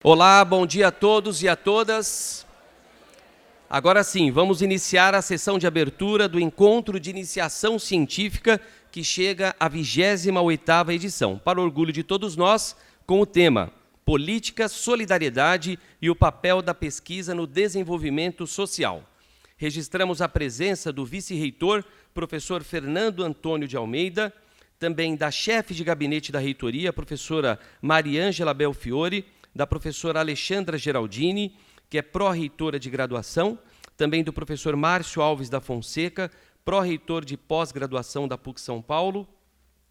Olá, bom dia a todos e a todas. Agora sim, vamos iniciar a sessão de abertura do Encontro de Iniciação Científica, que chega à 28ª edição, para orgulho de todos nós, com o tema Política, Solidariedade e o papel da pesquisa no desenvolvimento social. Registramos a presença do vice-reitor, professor Fernando Antônio de Almeida, também da chefe de gabinete da reitoria, professora Mariângela Belfiore, da professora Alexandra Geraldini, que é pró-reitora de graduação, também do professor Márcio Alves da Fonseca, pró-reitor de pós-graduação da PUC São Paulo.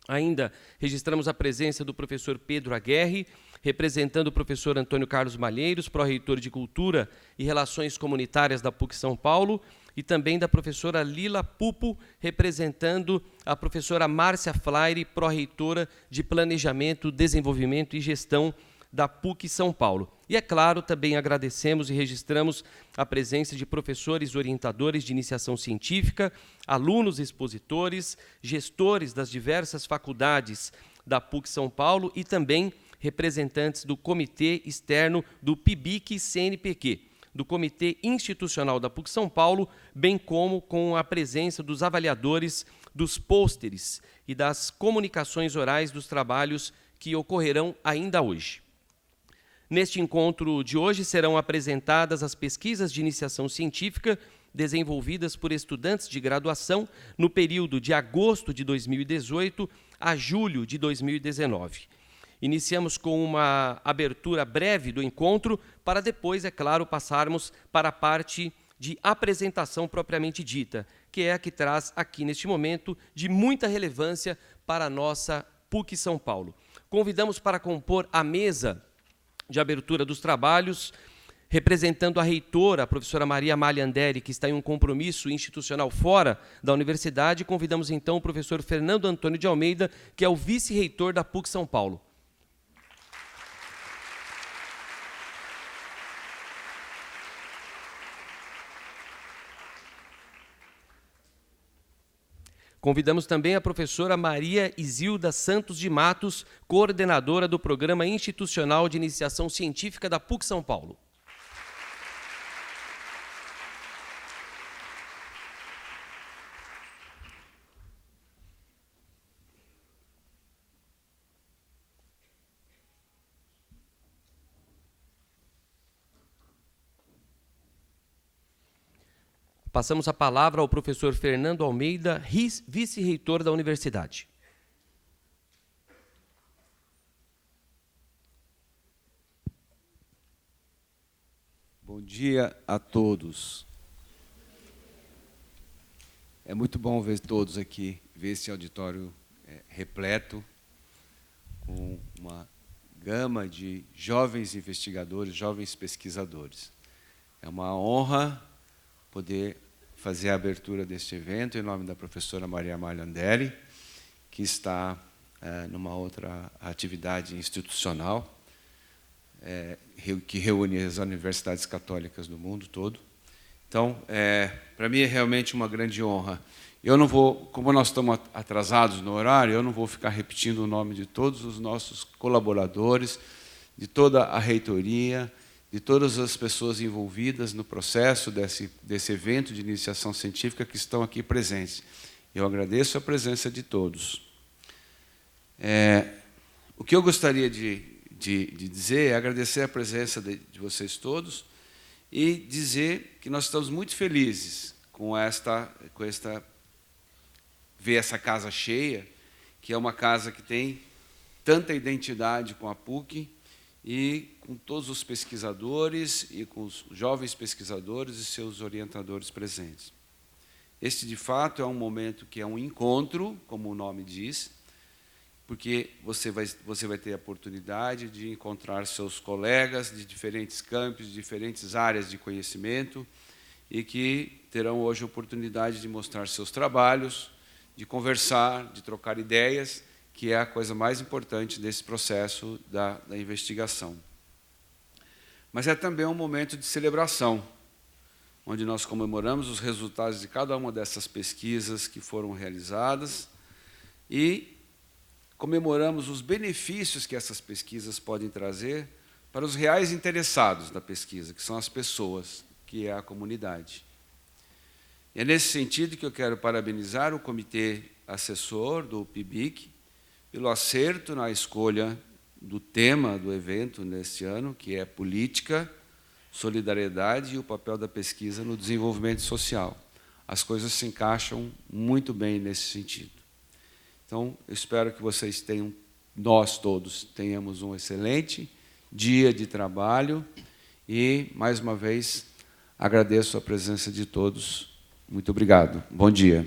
Ainda registramos a presença do professor Pedro Aguerre, representando o professor Antônio Carlos Malheiros, pró-reitor de Cultura e Relações Comunitárias da PUC São Paulo, e também da professora Lila Pupo, representando a professora Márcia Flaire, pró-reitora de Planejamento, Desenvolvimento e Gestão da PUC São Paulo. E, é claro, também agradecemos e registramos a presença de professores orientadores de iniciação científica, alunos expositores, gestores das diversas faculdades da PUC São Paulo e também representantes do Comitê Externo do PIBIC-CNPq, do Comitê Institucional da PUC São Paulo, bem como com a presença dos avaliadores dos pôsteres e das comunicações orais dos trabalhos que ocorrerão ainda hoje. Neste encontro de hoje serão apresentadas as pesquisas de iniciação científica desenvolvidas por estudantes de graduação no período de agosto de 2018 a julho de 2019. Iniciamos com uma abertura breve do encontro, para depois, é claro, passarmos para a parte de apresentação propriamente dita, que é a que traz aqui neste momento de muita relevância para a nossa PUC São Paulo. Convidamos para compor a mesa de abertura dos trabalhos, representando a reitora, a professora Maria Amália Anderi, que está em um compromisso institucional fora da universidade, convidamos então o professor Fernando Antônio de Almeida, que é o vice-reitor da PUC São Paulo. Convidamos também a professora Maria Isilda Santos de Matos, coordenadora do Programa Institucional de Iniciação Científica da PUC São Paulo. Passamos a palavra ao professor Fernando Almeida, vice-reitor da universidade. Bom dia a todos. É muito bom ver todos aqui, ver esse auditório repleto, com uma gama de jovens investigadores, jovens pesquisadores. É uma honra poder fazer a abertura deste evento em nome da professora Maria Amália Anderi, que está numa outra atividade institucional, que reúne as universidades católicas do mundo todo. Então, para mim é realmente uma grande honra. Eu não vou, como nós estamos atrasados no horário, eu não vou ficar repetindo o nome de todos os nossos colaboradores, de toda a reitoria, de todas as pessoas envolvidas no processo desse evento de iniciação científica que estão aqui presentes. Eu agradeço a presença de todos. O que eu gostaria de dizer é agradecer a presença de vocês todos e dizer que nós estamos muito felizes com ver essa casa cheia, que é uma casa que tem tanta identidade com a PUC, e com todos os pesquisadores e com os jovens pesquisadores e seus orientadores presentes. Este, de fato, é um momento que é um encontro, como o nome diz, porque você vai ter a oportunidade de encontrar seus colegas de diferentes campos, de diferentes áreas de conhecimento, e que terão hoje a oportunidade de mostrar seus trabalhos, de conversar, de trocar ideias, que é a coisa mais importante desse processo da investigação. Mas é também um momento de celebração, onde nós comemoramos os resultados de cada uma dessas pesquisas que foram realizadas e comemoramos os benefícios que essas pesquisas podem trazer para os reais interessados da pesquisa, que são as pessoas, que é a comunidade. E é nesse sentido que eu quero parabenizar o comitê assessor do PIBIC pelo acerto na escolha do tema do evento neste ano, que é política, solidariedade e o papel da pesquisa no desenvolvimento social. As coisas se encaixam muito bem nesse sentido. Então, eu espero que vocês tenham, nós todos, tenhamos um excelente dia de trabalho e, mais uma vez, agradeço a presença de todos. Muito obrigado. Bom dia.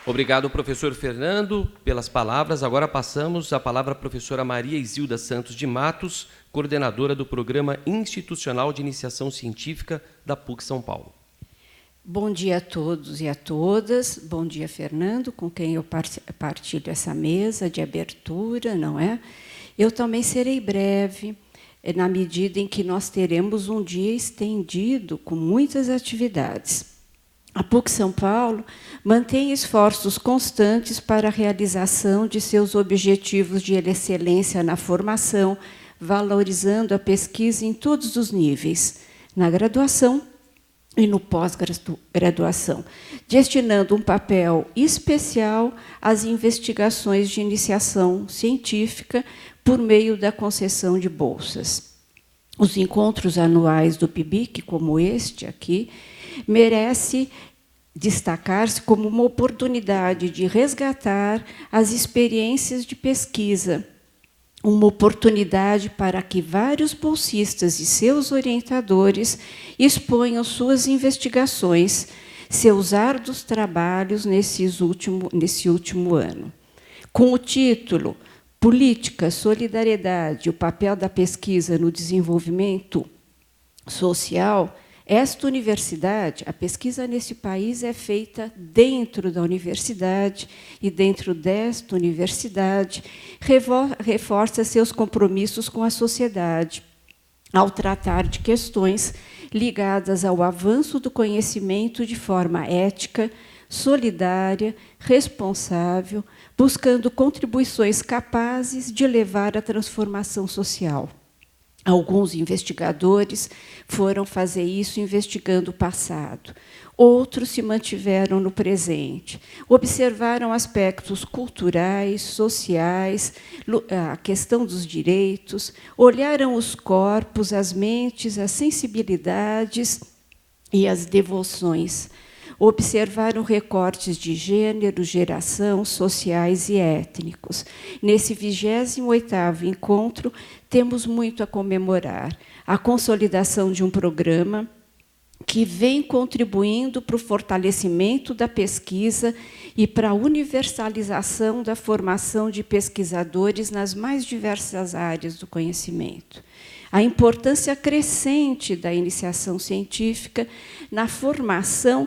Obrigado, professor Fernando, pelas palavras. Agora passamos a palavra à professora Maria Isilda Santos de Matos, coordenadora do Programa Institucional de Iniciação Científica da PUC São Paulo. Bom dia a todos e a todas. Bom dia, Fernando, com quem eu partilho essa mesa de abertura, não é? Eu também serei breve, na medida em que nós teremos um dia estendido com muitas atividades. A PUC São Paulo mantém esforços constantes para a realização de seus objetivos de excelência na formação, valorizando a pesquisa em todos os níveis, na graduação e no pós-graduação, destinando um papel especial às investigações de iniciação científica por meio da concessão de bolsas. Os encontros anuais do PIBIC, como este aqui, merece destacar-se como uma oportunidade de resgatar as experiências de pesquisa, uma oportunidade para que vários bolsistas e seus orientadores exponham suas investigações, seus árduos trabalhos nesse último ano. Com o título Política, Solidariedade, o papel da pesquisa no desenvolvimento social, esta universidade, a pesquisa nesse país é feita dentro da universidade e, dentro desta universidade, reforça seus compromissos com a sociedade, ao tratar de questões ligadas ao avanço do conhecimento de forma ética, solidária, responsável, buscando contribuições capazes de levar à transformação social. Alguns investigadores foram fazer isso investigando o passado. Outros se mantiveram no presente. Observaram aspectos culturais, sociais, a questão dos direitos, olharam os corpos, as mentes, as sensibilidades e as devoções. Observaram recortes de gênero, geração, sociais e étnicos. Nesse 28º encontro, temos muito a comemorar. A consolidação de um programa que vem contribuindo para o fortalecimento da pesquisa e para a universalização da formação de pesquisadores nas mais diversas áreas do conhecimento. A importância crescente da iniciação científica na formação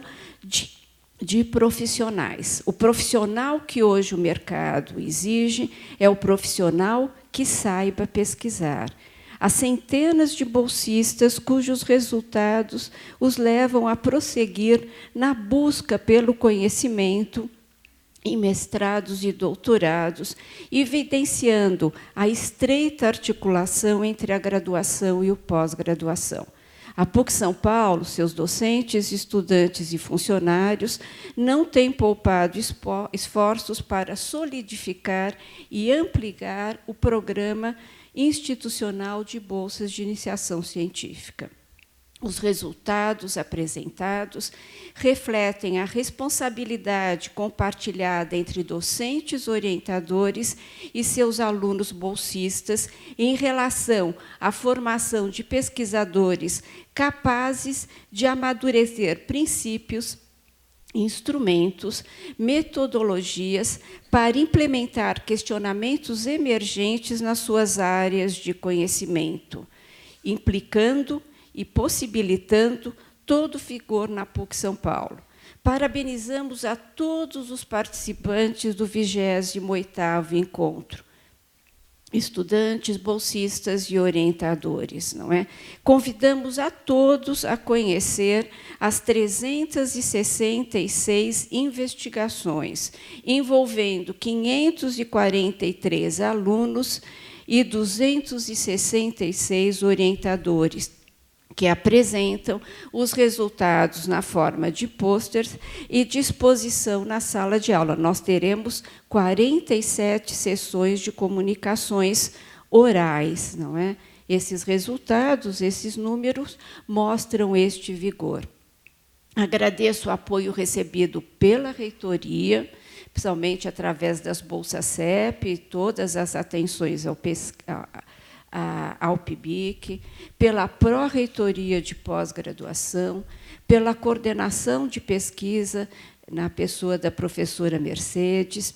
de profissionais. O profissional que hoje o mercado exige é o profissional que saiba pesquisar. Há centenas de bolsistas cujos resultados os levam a prosseguir na busca pelo conhecimento em mestrados e doutorados, evidenciando a estreita articulação entre a graduação e o pós-graduação. A PUC São Paulo, seus docentes, estudantes e funcionários não têm poupado esforços para solidificar e ampliar o programa institucional de bolsas de iniciação científica. Os resultados apresentados refletem a responsabilidade compartilhada entre docentes, orientadores e seus alunos bolsistas em relação à formação de pesquisadores capazes de amadurecer princípios, instrumentos, metodologias para implementar questionamentos emergentes nas suas áreas de conhecimento, implicando e possibilitando todo o vigor na PUC São Paulo. Parabenizamos a todos os participantes do 28º encontro. estudantes, bolsistas e orientadores, não é? Convidamos a todos a conhecer as 366 investigações, envolvendo 543 alunos e 266 orientadores, que apresentam os resultados na forma de pôsteres e de exposição na sala de aula. Nós teremos 47 sessões de comunicações orais, não é? Esses resultados, esses números, mostram este vigor. Agradeço o apoio recebido pela reitoria, principalmente através das bolsas CEP, todas as atenções ao PIBIC, pela pró-reitoria de pós-graduação, pela coordenação de pesquisa, na pessoa da professora Mercedes,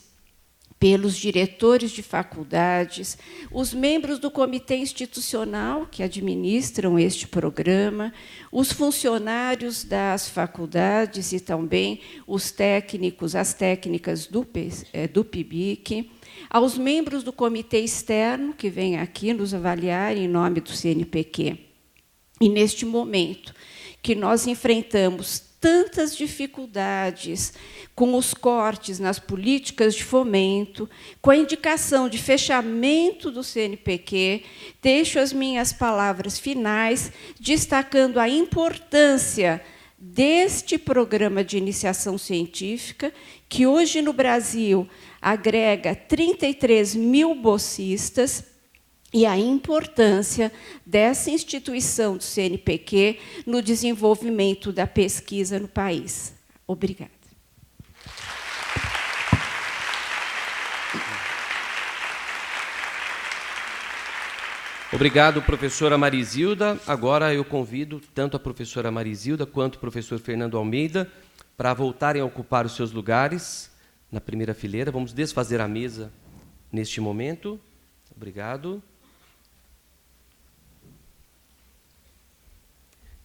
pelos diretores de faculdades, os membros do comitê institucional que administram este programa, os funcionários das faculdades e também os técnicos, as técnicas do PIBIC, aos membros do comitê externo, que vêm aqui nos avaliar em nome do CNPq. E, neste momento, que nós enfrentamos tantas dificuldades com os cortes nas políticas de fomento, com a indicação de fechamento do CNPq, deixo as minhas palavras finais destacando a importância deste programa de iniciação científica, que hoje no Brasil agrega 33 mil bolsistas, e a importância dessa instituição do CNPq no desenvolvimento da pesquisa no país. Obrigada. Obrigado, professora Marizilda. Agora eu convido tanto a professora Marizilda quanto o professor Fernando Almeida para voltarem a ocupar os seus lugares na primeira fileira. Vamos desfazer a mesa neste momento. Obrigado.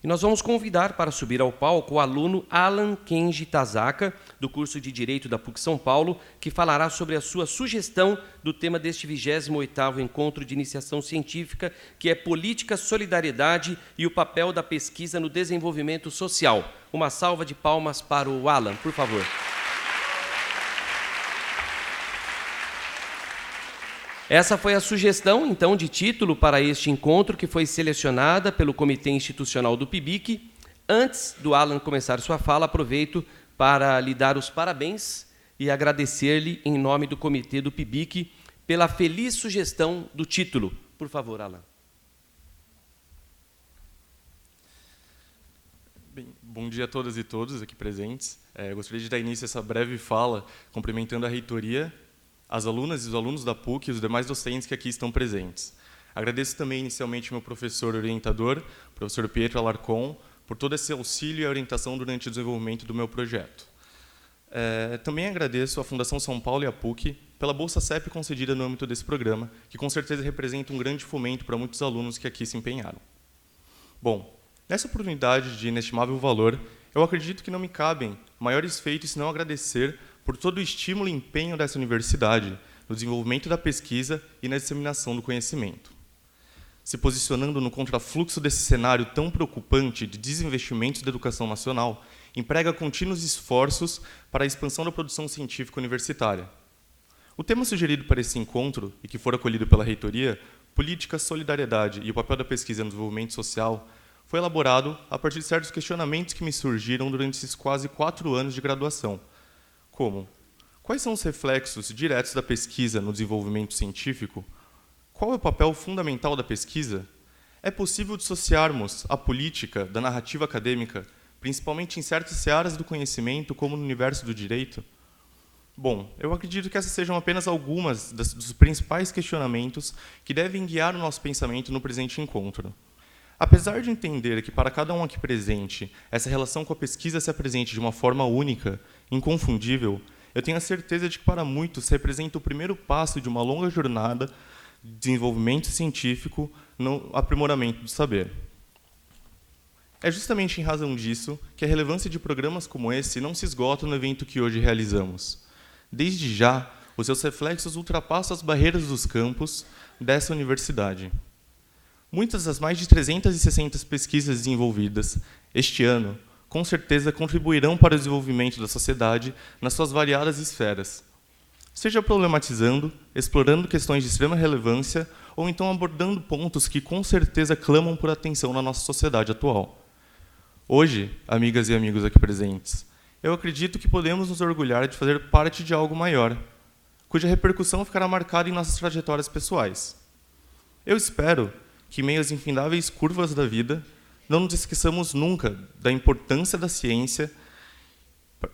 E nós vamos convidar para subir ao palco o aluno Alan Kenji Tazaka, do curso de Direito da PUC São Paulo, que falará sobre a sua sugestão do tema deste 28º Encontro de Iniciação Científica, que é Política, Solidariedade e o papel da pesquisa no desenvolvimento social. Uma salva de palmas para o Alan, por favor. Essa foi a sugestão, então, de título para este encontro, que foi selecionada pelo Comitê Institucional do PIBIC. Antes do Alan começar sua fala, aproveito para lhe dar os parabéns e agradecer-lhe, em nome do Comitê do PIBIC, pela feliz sugestão do título. Por favor, Alan. Bem, bom dia a todas e todos aqui presentes. Eu gostaria de dar início a essa breve fala, cumprimentando a reitoria, as alunas e os alunos da PUC e os demais docentes que aqui estão presentes. Agradeço também inicialmente meu professor orientador, o professor Pietro Alarcon, por todo esse auxílio e orientação durante o desenvolvimento do meu projeto. Também agradeço à Fundação São Paulo e à PUC pela Bolsa CEP concedida no âmbito desse programa, que com certeza representa um grande fomento para muitos alunos que aqui se empenharam. Bom, nessa oportunidade de inestimável valor, eu acredito que não me cabem maiores feitos senão agradecer por todo o estímulo e empenho dessa universidade no desenvolvimento da pesquisa e na disseminação do conhecimento. Se posicionando no contrafluxo desse cenário tão preocupante de desinvestimentos da educação nacional, emprega contínuos esforços para a expansão da produção científica universitária. O tema sugerido para esse encontro, e que for acolhido pela reitoria, Política, Solidariedade e o papel da pesquisa no desenvolvimento social, foi elaborado a partir de certos questionamentos que me surgiram durante esses quase 4 anos de graduação, como: quais são os reflexos diretos da pesquisa no desenvolvimento científico? Qual é o papel fundamental da pesquisa? É possível dissociarmos a política da narrativa acadêmica, principalmente em certas searas do conhecimento, como no universo do direito? Bom, eu acredito que essas sejam apenas algumas dos principais questionamentos que devem guiar o nosso pensamento no presente encontro. Apesar de entender que para cada um aqui presente, essa relação com a pesquisa se apresente de uma forma única, inconfundível, eu tenho a certeza de que para muitos representa o primeiro passo de uma longa jornada de desenvolvimento científico no aprimoramento do saber. É justamente em razão disso que a relevância de programas como esse não se esgota no evento que hoje realizamos. Desde já, os seus reflexos ultrapassam as barreiras dos campos dessa universidade. Muitas das mais de 360 pesquisas desenvolvidas este ano, com certeza, contribuirão para o desenvolvimento da sociedade nas suas variadas esferas, seja problematizando, explorando questões de extrema relevância ou então abordando pontos que com certeza clamam por atenção na nossa sociedade atual. Hoje, amigas e amigos aqui presentes, eu acredito que podemos nos orgulhar de fazer parte de algo maior, cuja repercussão ficará marcada em nossas trajetórias pessoais. Eu espero que, em meio às infindáveis curvas da vida, não nos esqueçamos nunca da importância da ciência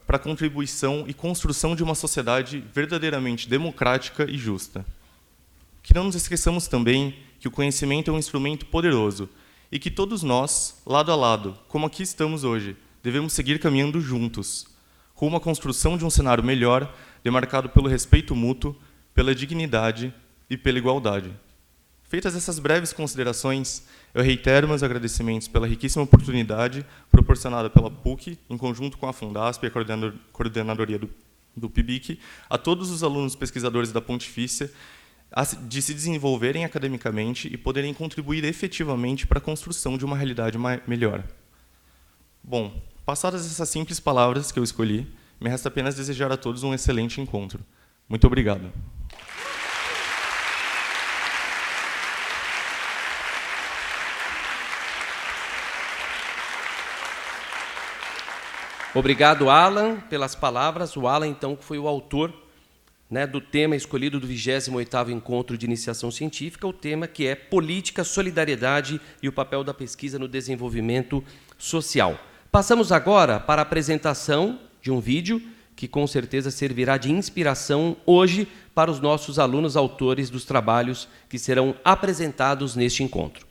para a contribuição e construção de uma sociedade verdadeiramente democrática e justa. Que não nos esqueçamos também que o conhecimento é um instrumento poderoso e que todos nós, lado a lado, como aqui estamos hoje, devemos seguir caminhando juntos, rumo à construção de um cenário melhor, demarcado pelo respeito mútuo, pela dignidade e pela igualdade. Feitas essas breves considerações, eu reitero meus agradecimentos pela riquíssima oportunidade proporcionada pela PUC, em conjunto com a Fundasp e a coordenadoria do PIBIC, a todos os alunos pesquisadores da Pontifícia, de se desenvolverem academicamente e poderem contribuir efetivamente para a construção de uma realidade melhor. Bom, passadas essas simples palavras que eu escolhi, me resta apenas desejar a todos um excelente encontro. Muito obrigado. Obrigado, Alan, pelas palavras. O Alan, então, que foi o autor, né, do tema escolhido do 28º Encontro de Iniciação Científica, o tema que é Política, Solidariedade e o papel da pesquisa no desenvolvimento social. Passamos agora para a apresentação de um vídeo que com certeza servirá de inspiração hoje para os nossos alunos autores dos trabalhos que serão apresentados neste encontro.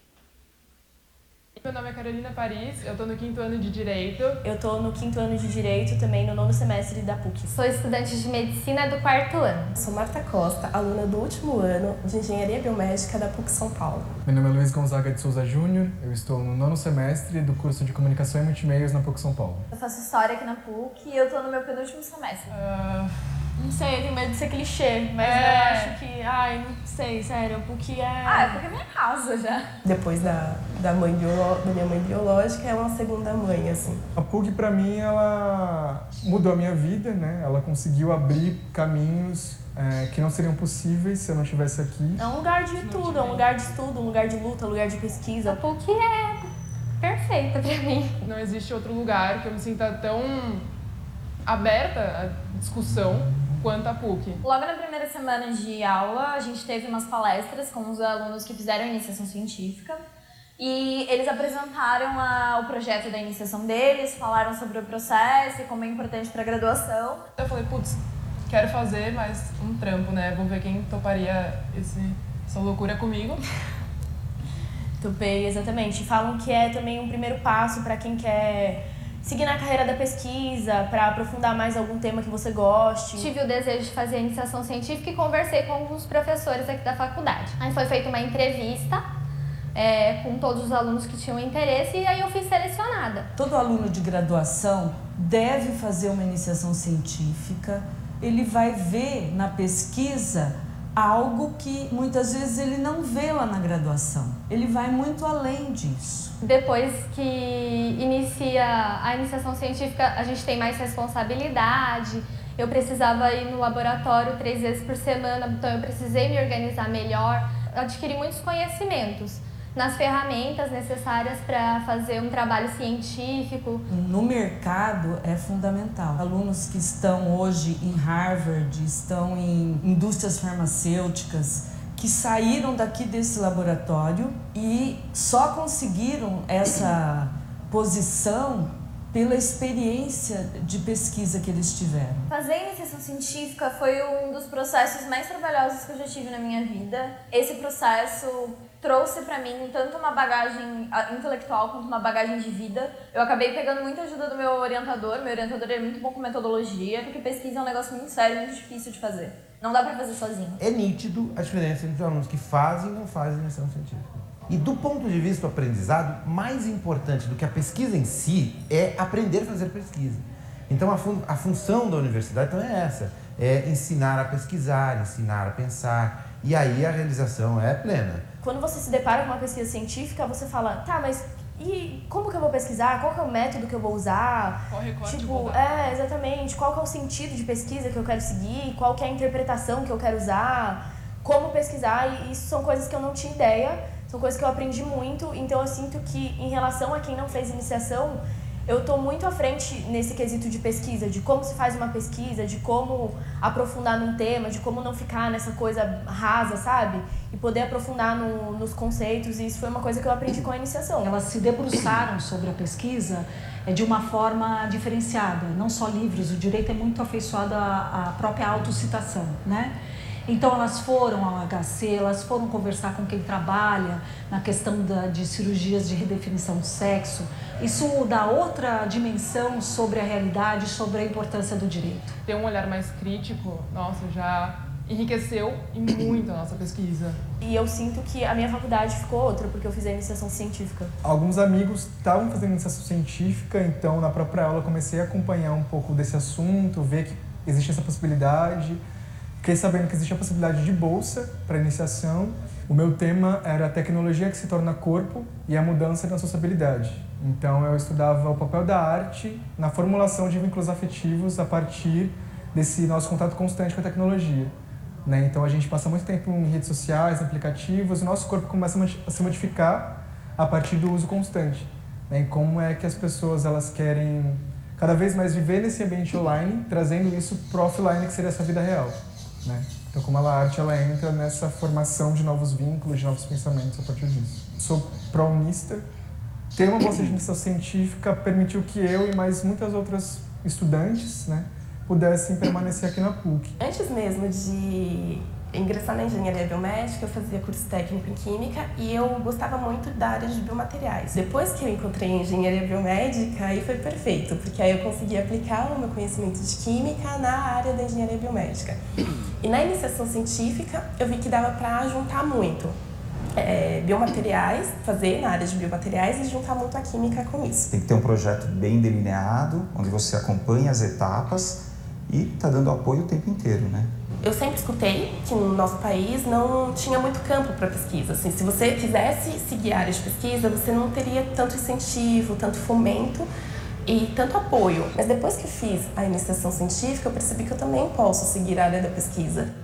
Meu nome é Carolina Paris, eu estou no 5º ano de Direito. Eu estou no 5º ano de Direito, também no 9º semestre da PUC. Sou estudante de Medicina do 4º ano. Sou Marta Costa, aluna do último ano de Engenharia Biomédica da PUC São Paulo. Meu nome é Luiz Gonzaga de Souza Júnior, eu estou no 9º semestre do curso de Comunicação e Multimeios na PUC São Paulo. Eu faço História aqui na PUC e eu estou no meu penúltimo semestre. Não sei, eu tenho medo de ser clichê, mas eu acho que... Ai, não sei, sério, a PUC é... é porque é minha casa já. Depois da minha mãe biológica, é uma segunda mãe, assim. A PUC, para mim, ela mudou a minha vida, né? Ela conseguiu abrir caminhos que não seriam possíveis se eu não estivesse aqui. É um lugar de tudo, é um lugar de estudo, um lugar de luta, um lugar de pesquisa. A PUC é perfeita pra mim. Não existe outro lugar que eu me sinta tão aberta à discussão quanto a PUC. Logo na primeira semana de aula, a gente teve umas palestras com os alunos que fizeram a iniciação científica e eles apresentaram o projeto da iniciação deles, falaram sobre o processo e como é importante para a graduação. Eu falei, putz, quero fazer mais um trampo, né? Vou ver quem toparia essa loucura comigo. Topei, exatamente. Falam que é também um primeiro passo para quem quer seguir na carreira da pesquisa, para aprofundar mais algum tema que você goste. Tive o desejo de fazer a iniciação científica e conversei com alguns professores aqui da faculdade. Aí foi feita uma entrevista com todos os alunos que tinham interesse e aí eu fui selecionada. Todo aluno de graduação deve fazer uma iniciação científica. Ele vai ver na pesquisa algo que muitas vezes ele não vê lá na graduação. Ele vai muito além disso. Depois que inicia a iniciação científica, a gente tem mais responsabilidade. Eu precisava ir no laboratório 3 vezes por semana, então eu precisei me organizar melhor. Eu adquiri muitos conhecimentos nas ferramentas necessárias para fazer um trabalho científico. No mercado é fundamental. Alunos que estão hoje em Harvard, estão em indústrias farmacêuticas, que saíram daqui desse laboratório e só conseguiram essa posição pela experiência de pesquisa que eles tiveram. Fazer a iniciação científica foi um dos processos mais trabalhosos que eu já tive na minha vida. Esse processo trouxe para mim tanto uma bagagem intelectual quanto uma bagagem de vida. Eu acabei pegando muita ajuda do meu orientador é muito bom com metodologia, porque pesquisa é um negócio muito sério, muito difícil de fazer. Não dá para fazer sozinho. É nítido a diferença entre os alunos que fazem e não fazem iniciação científica. E do ponto de vista do aprendizado, mais importante do que a pesquisa em si é aprender a fazer pesquisa. Então a função da universidade também é essa, é ensinar a pesquisar, ensinar a pensar, e aí a realização é plena. Quando você se depara com uma pesquisa científica, você fala, tá, mas e como que eu vou pesquisar? Qual que é o método que eu vou usar? Qual recorte eu vou dar? Exatamente. Qual que é o sentido de pesquisa que eu quero seguir? Qual que é a interpretação que eu quero usar? Como pesquisar? E isso são coisas que eu não tinha ideia, são coisas que eu aprendi muito. Então eu sinto que, em relação a quem não fez iniciação, eu estou muito à frente nesse quesito de pesquisa, de como se faz uma pesquisa, de como aprofundar num tema, de como não ficar nessa coisa rasa, sabe? E poder aprofundar nos conceitos, e isso foi uma coisa que eu aprendi com a iniciação. Elas se debruçaram sobre a pesquisa de uma forma diferenciada, não só livros, o direito é muito afeiçoado à própria autocitação, né? Então elas foram ao HC, elas foram conversar com quem trabalha na questão de cirurgias de redefinição de sexo. Isso dá outra dimensão sobre a realidade, sobre a importância do direito. Ter um olhar mais crítico, nossa, já enriqueceu e muito a nossa pesquisa. E eu sinto que a minha faculdade ficou outra, porque eu fiz a iniciação científica. Alguns amigos estavam fazendo iniciação científica, então na própria aula eu comecei a acompanhar um pouco desse assunto, ver que existe essa possibilidade. Fiquei sabendo que existe a possibilidade de bolsa para iniciação. O meu tema era a tecnologia que se torna corpo e a mudança na sociabilidade. Então eu estudava o papel da arte na formulação de vínculos afetivos a partir desse nosso contato constante com a tecnologia, né? Então a gente passa muito tempo em redes sociais, aplicativos, e o nosso corpo começa a se modificar a partir do uso constante, né? E como é que as pessoas elas querem cada vez mais viver nesse ambiente online, trazendo isso para o offline, que seria essa vida real, né? Então, como a arte ela entra nessa formação de novos vínculos, de novos pensamentos a partir disso. Sou pró-unista. Ter uma bolsa de iniciação científica permitiu que eu e mais muitas outras estudantes, né, pudessem permanecer aqui na PUC. Antes mesmo de ingressar na engenharia biomédica, eu fazia curso técnico em química e eu gostava muito da área de biomateriais. Depois que eu encontrei a engenharia biomédica, aí foi perfeito, porque aí eu consegui aplicar o meu conhecimento de química na área da engenharia biomédica. E na iniciação científica, eu vi que dava para juntar muito. Biomateriais, fazer na área de biomateriais e juntar muito a química com isso. Tem que ter um projeto bem delineado, onde você acompanha as etapas e está dando apoio o tempo inteiro, né? Eu sempre escutei que no nosso país não tinha muito campo para pesquisa. Assim, se você quisesse seguir a área de pesquisa, você não teria tanto incentivo, tanto fomento e tanto apoio. Mas depois que eu fiz a iniciação científica, eu percebi que eu também posso seguir a área da pesquisa.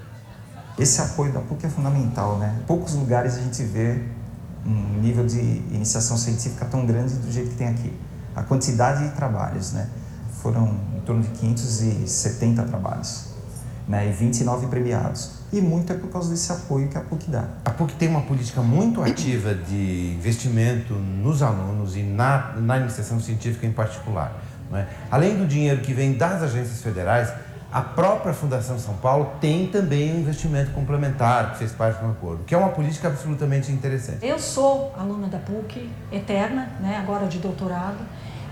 Esse apoio da PUC é fundamental, né? Em poucos lugares a gente vê um nível de iniciação científica tão grande do jeito que tem aqui. A quantidade de trabalhos, né? Foram em torno de 570 trabalhos, né? E 29 premiados. E muito é por causa desse apoio que a PUC dá. A PUC tem uma política muito ativa de investimento nos alunos e na iniciação científica em particular, não é? Além do dinheiro que vem das agências federais, a própria Fundação São Paulo tem também um investimento complementar que fez parte do acordo, que é uma política absolutamente interessante. Eu sou aluna da PUC, eterna, né, agora de doutorado,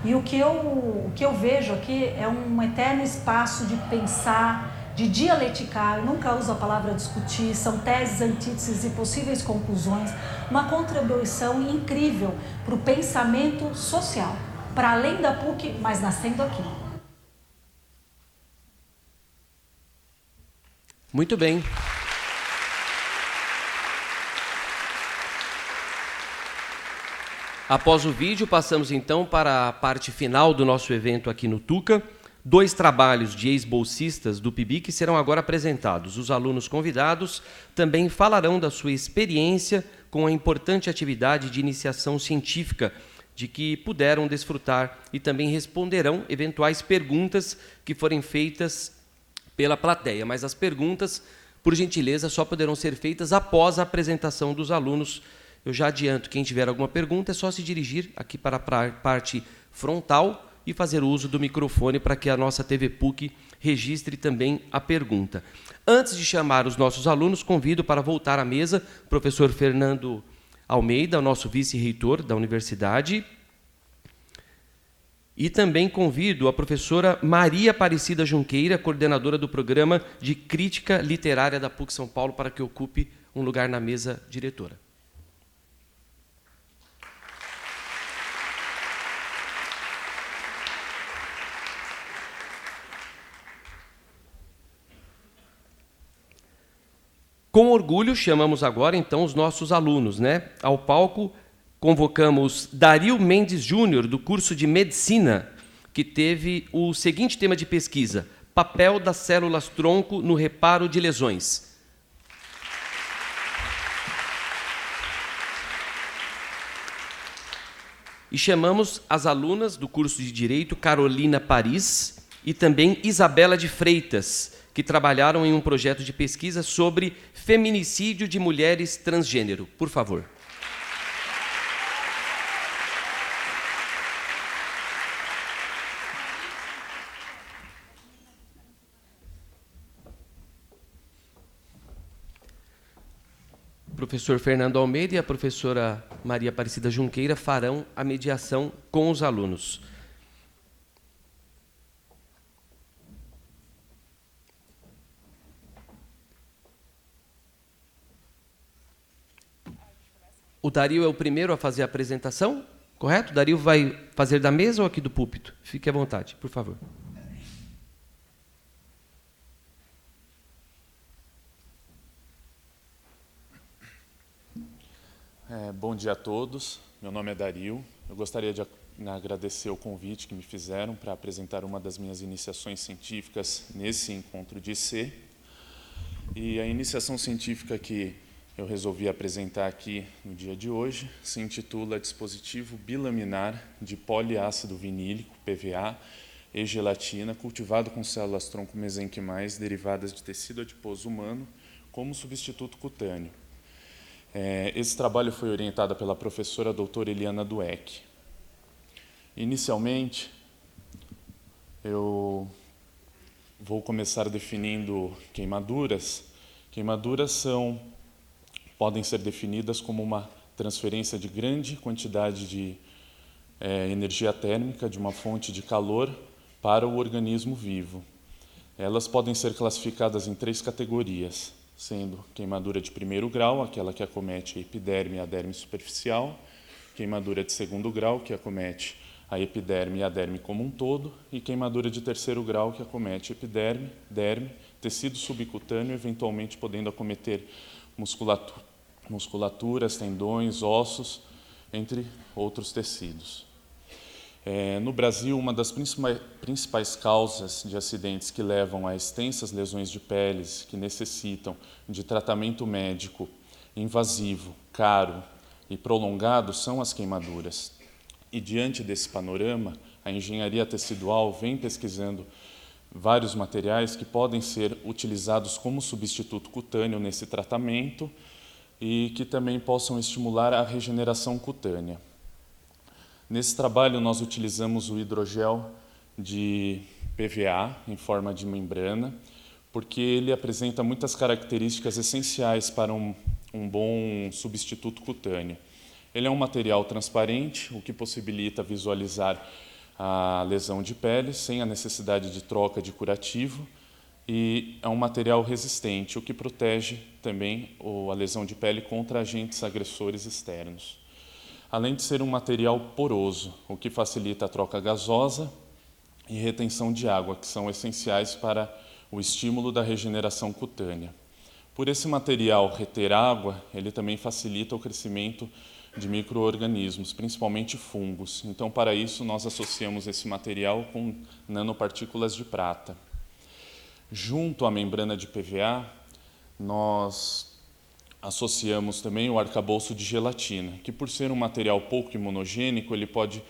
e o que eu vejo aqui é um eterno espaço de pensar, de dialeticar, eu nunca uso a palavra discutir, são teses, antíteses e possíveis conclusões, uma contribuição incrível para o pensamento social, para além da PUC, mas nascendo aqui. Muito bem. Após o vídeo, passamos então para a parte final do nosso evento aqui no Tuca. 2 trabalhos de ex-bolsistas do PIBIC serão agora apresentados. Os alunos convidados também falarão da sua experiência com a importante atividade de iniciação científica de que puderam desfrutar e também responderão eventuais perguntas que forem feitas pela plateia, mas as perguntas, por gentileza, só poderão ser feitas após a apresentação dos alunos. Eu já adianto, quem tiver alguma pergunta é só se dirigir aqui para a parte frontal e fazer uso do microfone para que a nossa TV PUC registre também a pergunta. Antes de chamar os nossos alunos, convido para voltar à mesa o professor Fernando Almeida, nosso vice-reitor da universidade. E também convido a professora Maria Aparecida Junqueira, coordenadora do Programa de Crítica Literária da PUC São Paulo, para que ocupe um lugar na mesa diretora. Com orgulho, chamamos agora, então, os nossos alunos, né? Ao palco, convocamos Dario Mendes Júnior, do curso de Medicina, que teve o seguinte tema de pesquisa: papel das células-tronco no reparo de lesões. E chamamos as alunas do curso de Direito, Carolina Paris e também Isabela de Freitas, que trabalharam em um projeto de pesquisa sobre feminicídio de mulheres transgênero. Por favor. O professor Fernando Almeida e a professora Maria Aparecida Junqueira farão a mediação com os alunos. O Dario é o primeiro a fazer a apresentação, correto? O Dario vai fazer da mesa ou aqui do púlpito? Fique à vontade, por favor. Bom dia a todos, meu nome é Dario. Eu gostaria de agradecer o convite que me fizeram para apresentar uma das minhas iniciações científicas nesse encontro de IC. E a iniciação científica que eu resolvi apresentar aqui no dia de hoje se intitula Dispositivo Bilaminar de Poliácido Vinílico, PVA, e gelatina, cultivado com células-tronco mesenquimais derivadas de tecido adiposo humano como substituto cutâneo. Esse trabalho foi orientado pela professora doutora Eliana Dueck. Inicialmente, eu vou começar definindo queimaduras. Queimaduras podem ser definidas como uma transferência de grande quantidade de energia térmica de uma fonte de calor para o organismo vivo. Elas podem ser classificadas em 3 categorias, sendo queimadura de primeiro grau, aquela que acomete a epiderme e a derme superficial, queimadura de segundo grau, que acomete a epiderme e a derme como um todo, e queimadura de terceiro grau, que acomete epiderme, derme, tecido subcutâneo, eventualmente podendo acometer musculaturas, tendões, ossos, entre outros tecidos. No Brasil, uma das principais causas de acidentes que levam a extensas lesões de peles que necessitam de tratamento médico invasivo, caro e prolongado são as queimaduras. E diante desse panorama, a engenharia tecidual vem pesquisando vários materiais que podem ser utilizados como substituto cutâneo nesse tratamento e que também possam estimular a regeneração cutânea. Nesse trabalho, nós utilizamos o hidrogel de PVA em forma de membrana, porque ele apresenta muitas características essenciais para um bom substituto cutâneo. Ele é um material transparente, o que possibilita visualizar a lesão de pele sem a necessidade de troca de curativo, e é um material resistente, o que protege também a lesão de pele contra agentes agressores externos. Além de ser um material poroso, o que facilita a troca gasosa e retenção de água, que são essenciais para o estímulo da regeneração cutânea. Por esse material reter água, ele também facilita o crescimento de micro-organismos, principalmente fungos. Então, para isso, nós associamos esse material com nanopartículas de prata. Junto à membrana de PVA, nós associamos também o arcabouço de gelatina, que por ser um material pouco imunogênico, ele pode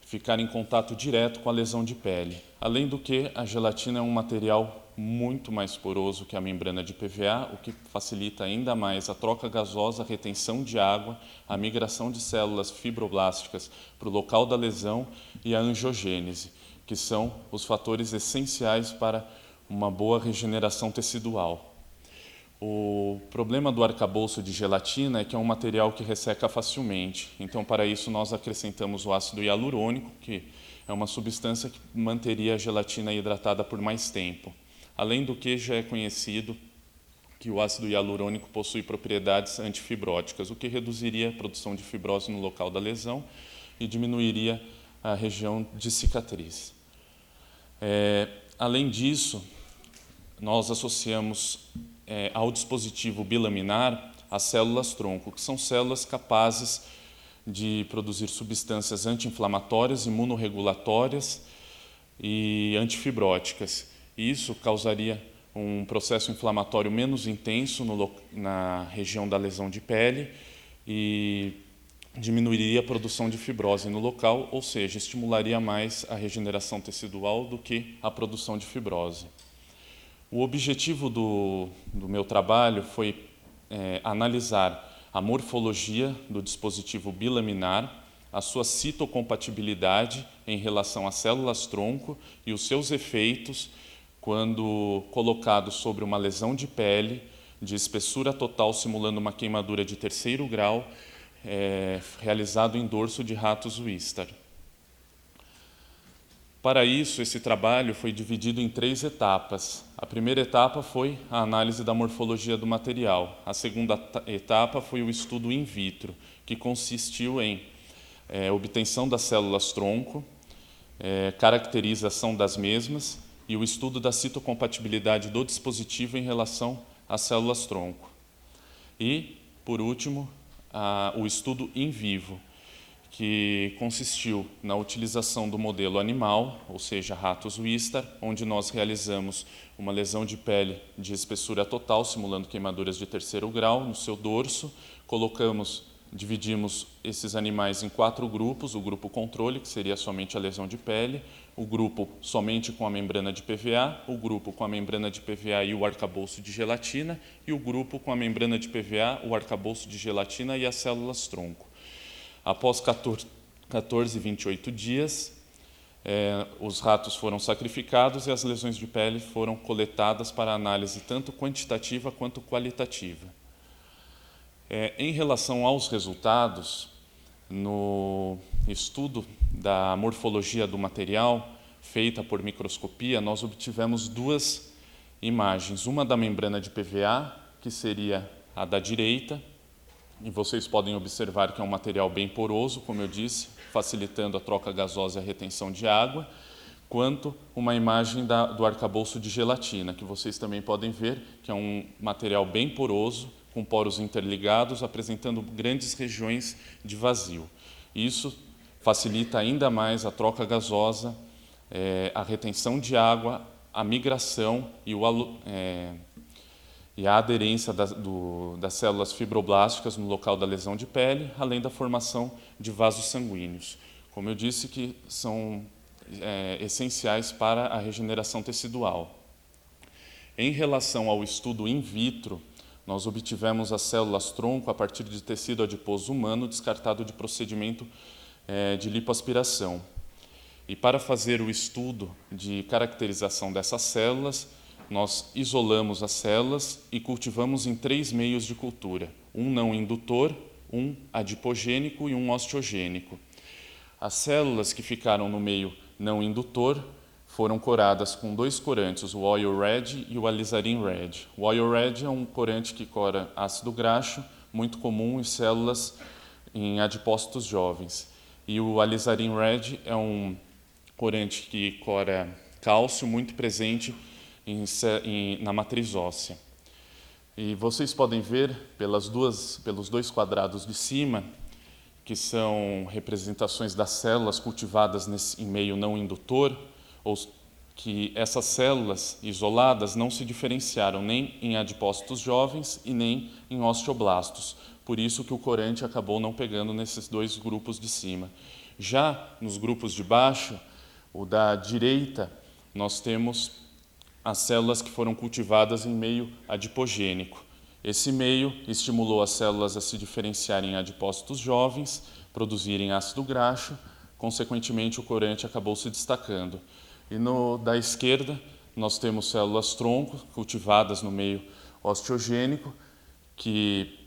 ficar em contato direto com a lesão de pele. Além do que, a gelatina é um material muito mais poroso que a membrana de PVA, o que facilita ainda mais a troca gasosa, a retenção de água, a migração de células fibroblásticas para o local da lesão e a angiogênese, que são os fatores essenciais para uma boa regeneração tecidual. O problema do arcabouço de gelatina é que é um material que resseca facilmente. Então, para isso, nós acrescentamos o ácido hialurônico, que é uma substância que manteria a gelatina hidratada por mais tempo. Além do que, já é conhecido que o ácido hialurônico possui propriedades antifibróticas, o que reduziria a produção de fibrose no local da lesão e diminuiria a região de cicatriz. Além disso, nós associamos ao dispositivo bilaminar as células-tronco, que são células capazes de produzir substâncias anti-inflamatórias, imunorregulatórias e antifibróticas. Isso causaria um processo inflamatório menos intenso na região da lesão de pele e diminuiria a produção de fibrose no local, ou seja, estimularia mais a regeneração tecidual do que a produção de fibrose. O objetivo do meu trabalho foi analisar a morfologia do dispositivo bilaminar, a sua citocompatibilidade em relação às células-tronco e os seus efeitos quando colocado sobre uma lesão de pele de espessura total simulando uma queimadura de 3º grau, realizado em dorso de ratos Wistar. Para isso, esse trabalho foi dividido em 3 etapas. A primeira etapa foi a análise da morfologia do material. A segunda etapa foi o estudo in vitro, que consistiu em obtenção das células-tronco, caracterização das mesmas e o estudo da citocompatibilidade do dispositivo em relação às células-tronco. E, por último, o estudo in vivo, que consistiu na utilização do modelo animal, ou seja, ratos Wistar, onde nós realizamos uma lesão de pele de espessura total, simulando queimaduras de 3º grau no seu dorso, dividimos esses animais em 4 grupos, o grupo controle, que seria somente a lesão de pele, o grupo somente com a membrana de PVA, o grupo com a membrana de PVA e o arcabouço de gelatina, e o grupo com a membrana de PVA, o arcabouço de gelatina e as células-tronco. Após 14 e 28 dias, os ratos foram sacrificados e as lesões de pele foram coletadas para análise tanto quantitativa quanto qualitativa. Em relação aos resultados, no estudo da morfologia do material, feita por microscopia, nós obtivemos 2 imagens. Uma da membrana de PVA, que seria a da direita, e vocês podem observar que é um material bem poroso, como eu disse, facilitando a troca gasosa e a retenção de água, quanto uma imagem do arcabouço de gelatina, que vocês também podem ver que é um material bem poroso, com poros interligados, apresentando grandes regiões de vazio. Isso facilita ainda mais a troca gasosa, a retenção de água, a migração e a aderência das células fibroblásticas no local da lesão de pele, além da formação de vasos sanguíneos. Como eu disse, que são essenciais para a regeneração tecidual. Em relação ao estudo in vitro, nós obtivemos as células-tronco a partir de tecido adiposo humano descartado de procedimento de lipoaspiração. E para fazer o estudo de caracterização dessas células, nós isolamos as células e cultivamos em 3 meios de cultura, um não indutor, um adipogênico e um osteogênico. As células que ficaram no meio não indutor foram coradas com 2 corantes, o Oil Red e o Alizarin Red. O Oil Red é um corante que cora ácido graxo, muito comum em células em adipócitos jovens. E o Alizarin Red é um corante que cora cálcio, muito presente na matriz óssea. E vocês podem ver pelos 2 quadrados de cima, que são representações das células cultivadas em meio não indutor, ou que essas células isoladas não se diferenciaram nem em adipócitos jovens e nem em osteoblastos. Por isso que o corante acabou não pegando nesses 2 grupos de cima. Já nos grupos de baixo, o da direita, nós temos as células que foram cultivadas em meio adipogênico. Esse meio estimulou as células a se diferenciarem em adipócitos jovens, produzirem ácido graxo, consequentemente o corante acabou se destacando. E da esquerda, nós temos células-tronco cultivadas no meio osteogênico, que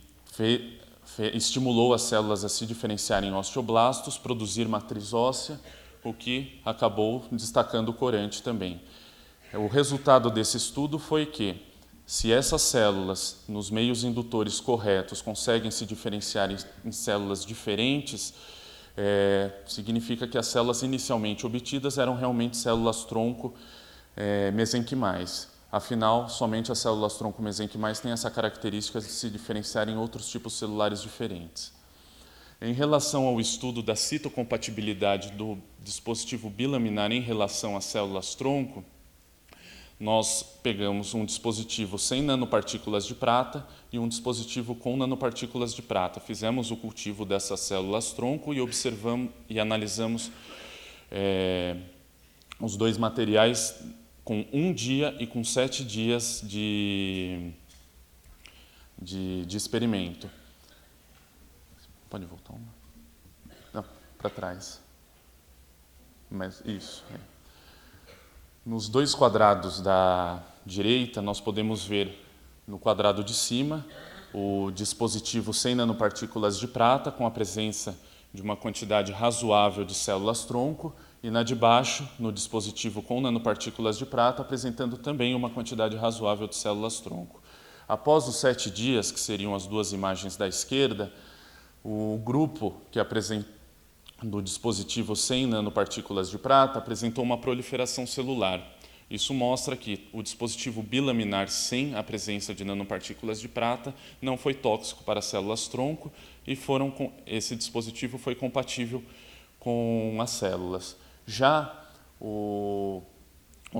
estimulou as células a se diferenciarem em osteoblastos, produzir matriz óssea, o que acabou destacando o corante também. O resultado desse estudo foi que, se essas células, nos meios indutores corretos, conseguem se diferenciar em células diferentes, significa que as células inicialmente obtidas eram realmente células-tronco mesenquimais. Afinal, somente as células-tronco mesenquimais têm essa característica de se diferenciarem em outros tipos celulares diferentes. Em relação ao estudo da citocompatibilidade do dispositivo bilaminar em relação às células-tronco, nós pegamos um dispositivo sem nanopartículas de prata e um dispositivo com nanopartículas de prata. Fizemos o cultivo dessas células-tronco e observamos e analisamos os dois materiais com 1 dia e com 7 dias de experimento. Pode voltar uma? Não, para trás. Mas isso. Nos dois quadrados da direita, nós podemos ver no quadrado de cima o dispositivo sem nanopartículas de prata, com a presença de uma quantidade razoável de células-tronco, e na de baixo, no dispositivo com nanopartículas de prata, apresentando também uma quantidade razoável de células-tronco. Após os 7 dias, que seriam as duas imagens da esquerda, o grupo que do dispositivo sem nanopartículas de prata apresentou uma proliferação celular. Isso mostra que o dispositivo bilaminar sem a presença de nanopartículas de prata não foi tóxico para células-tronco e esse dispositivo foi compatível com as células. Já o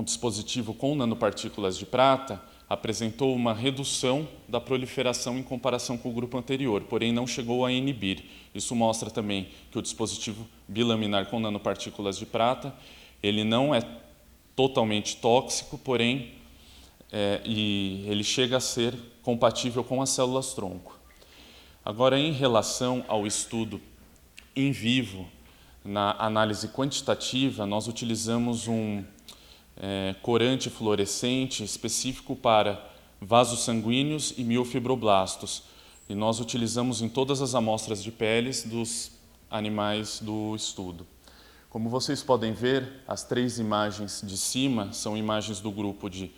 dispositivo com nanopartículas de prata apresentou uma redução da proliferação em comparação com o grupo anterior, porém não chegou a inibir. Isso mostra também que o dispositivo bilaminar com nanopartículas de prata, ele não é totalmente tóxico, porém ele chega a ser compatível com as células-tronco. Agora, em relação ao estudo in vivo, na análise quantitativa, nós utilizamos um corante fluorescente específico para vasos sanguíneos e miofibroblastos. E nós utilizamos em todas as amostras de peles dos animais do estudo. Como vocês podem ver, as 3 imagens de cima são imagens do grupo de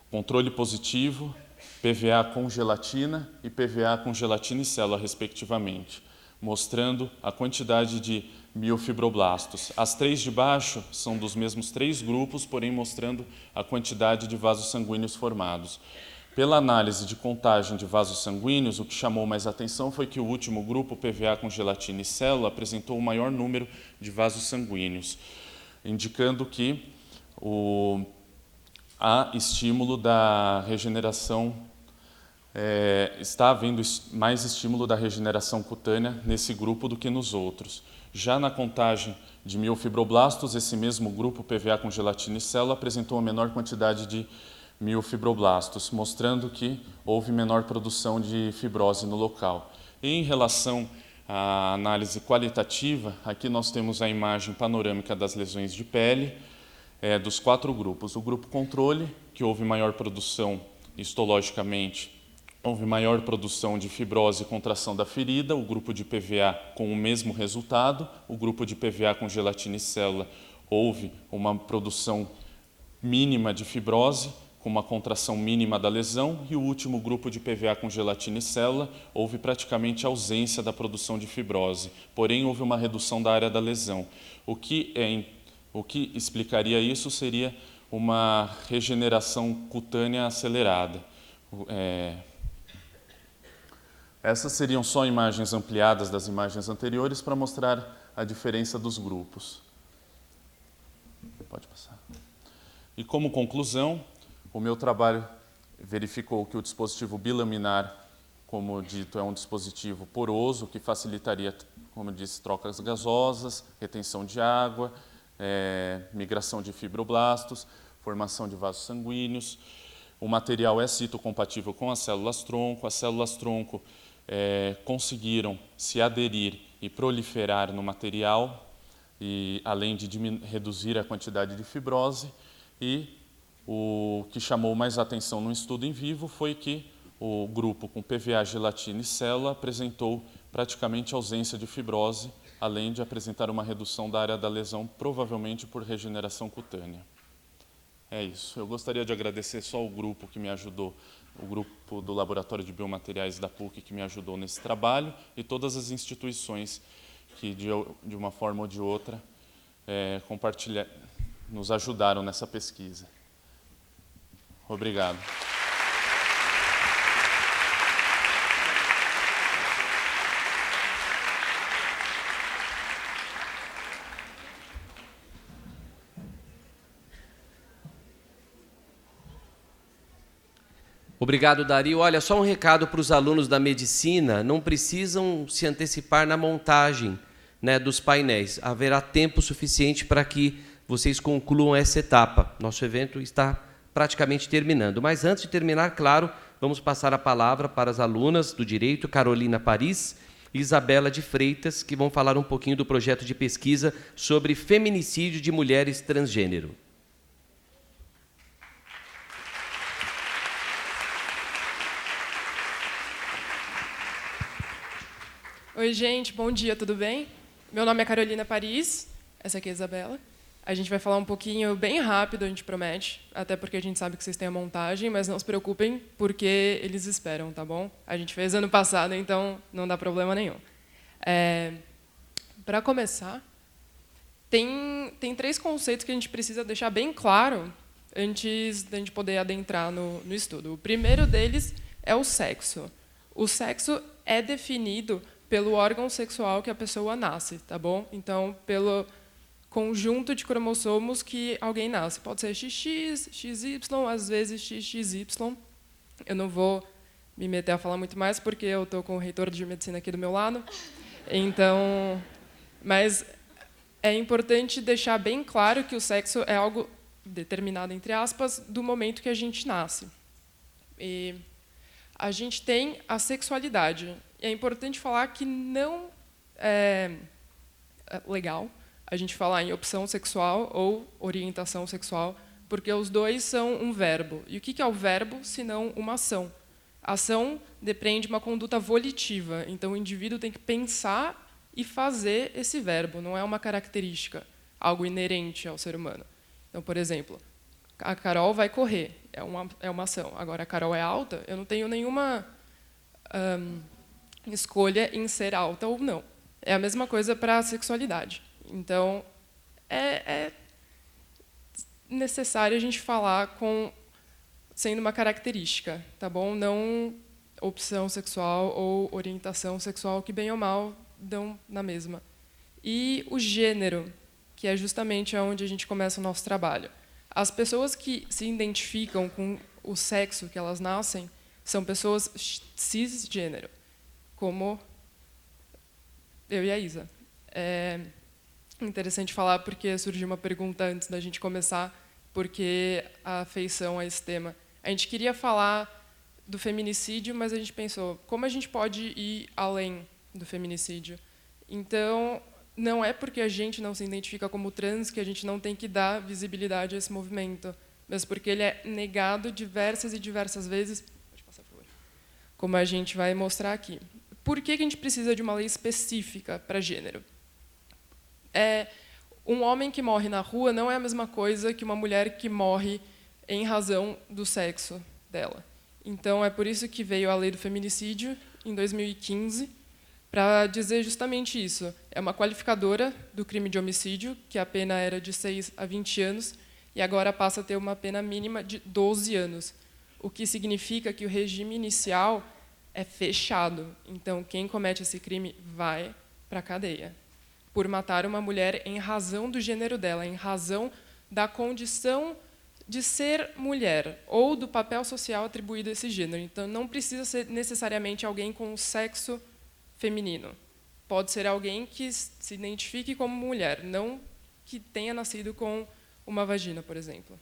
controle positivo, PVA com gelatina e PVA com gelatina e célula, respectivamente, mostrando a quantidade de miofibroblastos. As 3 de baixo são dos mesmos 3 grupos, porém mostrando a quantidade de vasos sanguíneos formados. Pela análise de contagem de vasos sanguíneos, o que chamou mais atenção foi que o último grupo, PVA com gelatina e célula, apresentou o maior número de vasos sanguíneos, indicando que há estímulo da regeneração, está havendo mais estímulo da regeneração cutânea nesse grupo do que nos outros. Já na contagem de miofibroblastos, esse mesmo grupo, PVA com gelatina e célula, apresentou a menor quantidade de miofibroblastos, mostrando que houve menor produção de fibrose no local. E em relação à análise qualitativa, aqui nós temos a imagem panorâmica das lesões de pele dos 4 grupos. O grupo controle, que houve maior produção histologicamente, houve maior produção de fibrose e contração da ferida, o grupo de PVA com o mesmo resultado, o grupo de PVA com gelatina e célula houve uma produção mínima de fibrose, com uma contração mínima da lesão, e o último grupo de PVA com gelatina e célula houve praticamente ausência da produção de fibrose, porém houve uma redução da área da lesão. O que explicaria isso seria uma regeneração cutânea acelerada. Essas seriam só imagens ampliadas das imagens anteriores para mostrar a diferença dos grupos. Pode passar. E como conclusão, o meu trabalho verificou que o dispositivo bilaminar, como dito, é um dispositivo poroso que facilitaria, como disse, trocas gasosas, retenção de água, migração de fibroblastos, formação de vasos sanguíneos. O material é citocompatível com as células-tronco. As células-tronco conseguiram se aderir e proliferar no material, e, além de reduzir a quantidade de fibrose. E o que chamou mais atenção no estudo em vivo foi que o grupo com PVA, gelatina e célula apresentou praticamente ausência de fibrose, além de apresentar uma redução da área da lesão, provavelmente por regeneração cutânea. É isso. Eu gostaria de agradecer só o grupo que me ajudou, o grupo do Laboratório de Biomateriais da PUC que me ajudou nesse trabalho, e todas as instituições que, de uma forma ou de outra, nos ajudaram nessa pesquisa. Obrigado. Obrigado, Dario. Olha, só um recado para os alunos da medicina: não precisam se antecipar na montagem, né, dos painéis. Haverá tempo suficiente para que vocês concluam essa etapa. Nosso evento está praticamente terminando. Mas antes de terminar, claro, vamos passar a palavra para as alunas do Direito, Carolina Paris e Isabela de Freitas, que vão falar um pouquinho do projeto de pesquisa sobre feminicídio de mulheres transgênero. Oi, gente, bom dia, tudo bem? Meu nome é Carolina Paris, essa aqui é a Isabela. A gente vai falar um pouquinho, bem rápido, a gente promete, até porque a gente sabe que vocês têm a montagem, mas não se preocupem, porque eles esperam, tá bom? A gente fez ano passado, então não dá problema nenhum. Para começar, tem 3 conceitos que a gente precisa deixar bem claro antes da gente poder adentrar no estudo. O primeiro deles é o sexo. O sexo é definido pelo órgão sexual que a pessoa nasce, tá bom? Então, pelo conjunto de cromossomos que alguém nasce. Pode ser XX, XY, às vezes XXY. Eu não vou me meter a falar muito mais, porque eu estou com o reitor de medicina aqui do meu lado. Então, mas é importante deixar bem claro que o sexo é algo determinado, entre aspas, do momento que a gente nasce. E a gente tem a sexualidade. É importante falar que não é legal a gente falar em opção sexual ou orientação sexual, porque os dois são um verbo. E o que é o verbo, senão uma ação? A ação depende de uma conduta volitiva. Então, o indivíduo tem que pensar e fazer esse verbo. Não é uma característica, algo inerente ao ser humano. Então, por exemplo, a Carol vai correr. É uma ação. Agora, a Carol é alta, eu não tenho nenhuma escolha em ser alta ou não. É a mesma coisa para a sexualidade. Então, é necessário a gente falar sendo uma característica, tá bom? Não opção sexual ou orientação sexual, que bem ou mal dão na mesma. E o gênero, que é justamente onde a gente começa o nosso trabalho. As pessoas que se identificam com o sexo que elas nascem são pessoas cisgênero, como eu e a Isa. É interessante falar porque surgiu uma pergunta antes da gente começar, porque a afeição a esse tema. A gente queria falar do feminicídio, mas a gente pensou, como a gente pode ir além do feminicídio? Então, não é porque a gente não se identifica como trans que a gente não tem que dar visibilidade a esse movimento, mas porque ele é negado diversas e diversas vezes, pode passar, por favor, como a gente vai mostrar aqui. Por que a gente precisa de uma lei específica para gênero? Um homem que morre na rua não é a mesma coisa que uma mulher que morre em razão do sexo dela. Então, é por isso que veio a lei do feminicídio, em 2015, para dizer justamente isso. É uma qualificadora do crime de homicídio, que a pena era de 6 a 20 anos, e agora passa a ter uma pena mínima de 12 anos, o que significa que o regime inicial é fechado. Então, quem comete esse crime vai para a cadeia, por matar uma mulher em razão do gênero dela, em razão da condição de ser mulher, ou do papel social atribuído a esse gênero. Então, não precisa ser necessariamente alguém com sexo feminino. Pode ser alguém que se identifique como mulher, não que tenha nascido com uma vagina, por exemplo.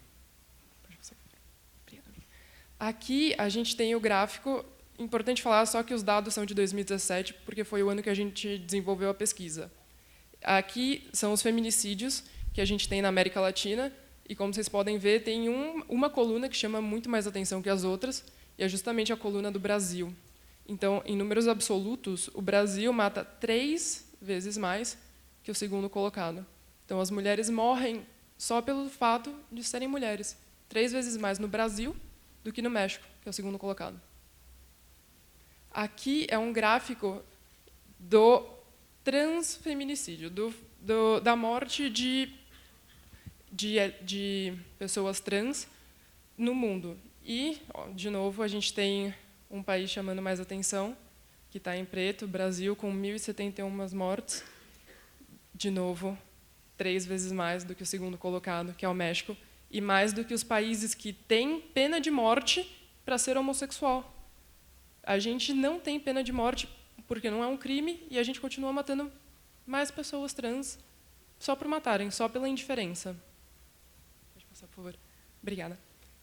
Aqui a gente tem o gráfico. Importante falar só que os dados são de 2017, porque foi o ano que a gente desenvolveu a pesquisa. Aqui são os feminicídios que a gente tem na América Latina, e como vocês podem ver, tem uma coluna que chama muito mais atenção que as outras, e é justamente a coluna do Brasil. Então, em números absolutos, o Brasil mata 3 vezes mais que o segundo colocado. Então, as mulheres morrem só pelo fato de serem mulheres. 3 vezes mais no Brasil do que no México, que é o segundo colocado. Aqui é um gráfico do transfeminicídio, da morte de pessoas trans no mundo. E, de novo, a gente tem um país chamando mais atenção, que está em preto, Brasil, com 1.071 mortes. De novo, 3 vezes mais do que o segundo colocado, que é o México, e mais do que os países que têm pena de morte para ser homossexual. A gente não tem pena de morte porque não é um crime e a gente continua matando mais pessoas trans só por matarem, só pela indiferença. Pode passar, por favor. Obrigada.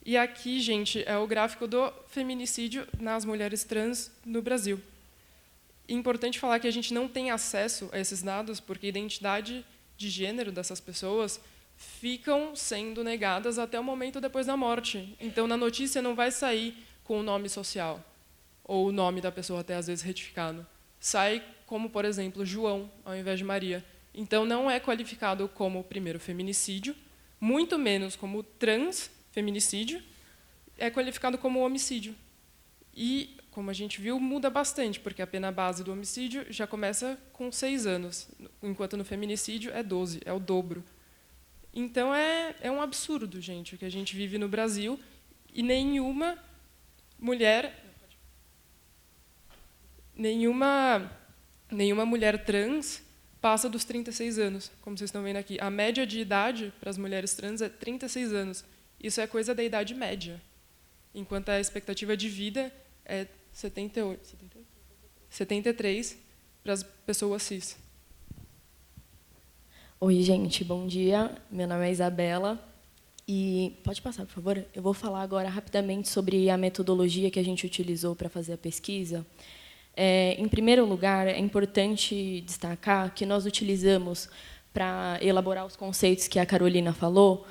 E aqui, gente, é o gráfico do feminicídio nas mulheres trans no Brasil. É importante falar que a gente não tem acesso a esses dados porque a identidade de gênero dessas pessoas ficam sendo negadas até o momento depois da morte. Então, na notícia não vai sair com o nome social ou o nome da pessoa até às vezes retificado. Sai como, por exemplo, João, ao invés de Maria. Então, não é qualificado como primeiro feminicídio, muito menos como transfeminicídio, é qualificado como homicídio. E, como a gente viu, muda bastante, porque a pena base do homicídio já começa com 6 anos, enquanto no feminicídio é 12, é o dobro. Então, é um absurdo, gente, o que a gente vive no Brasil, e nenhuma mulher trans passa dos 36 anos, como vocês estão vendo aqui. A média de idade para as mulheres trans é 36 anos. Isso é coisa da idade média, enquanto a expectativa de vida é 73 para as pessoas cis. Oi, gente, bom dia. Meu nome é Isabela. E pode passar, por favor? Eu vou falar agora rapidamente sobre a metodologia que a gente utilizou para fazer a pesquisa. Em primeiro lugar, é importante destacar que nós utilizamos, para elaborar os conceitos que a Carolina falou,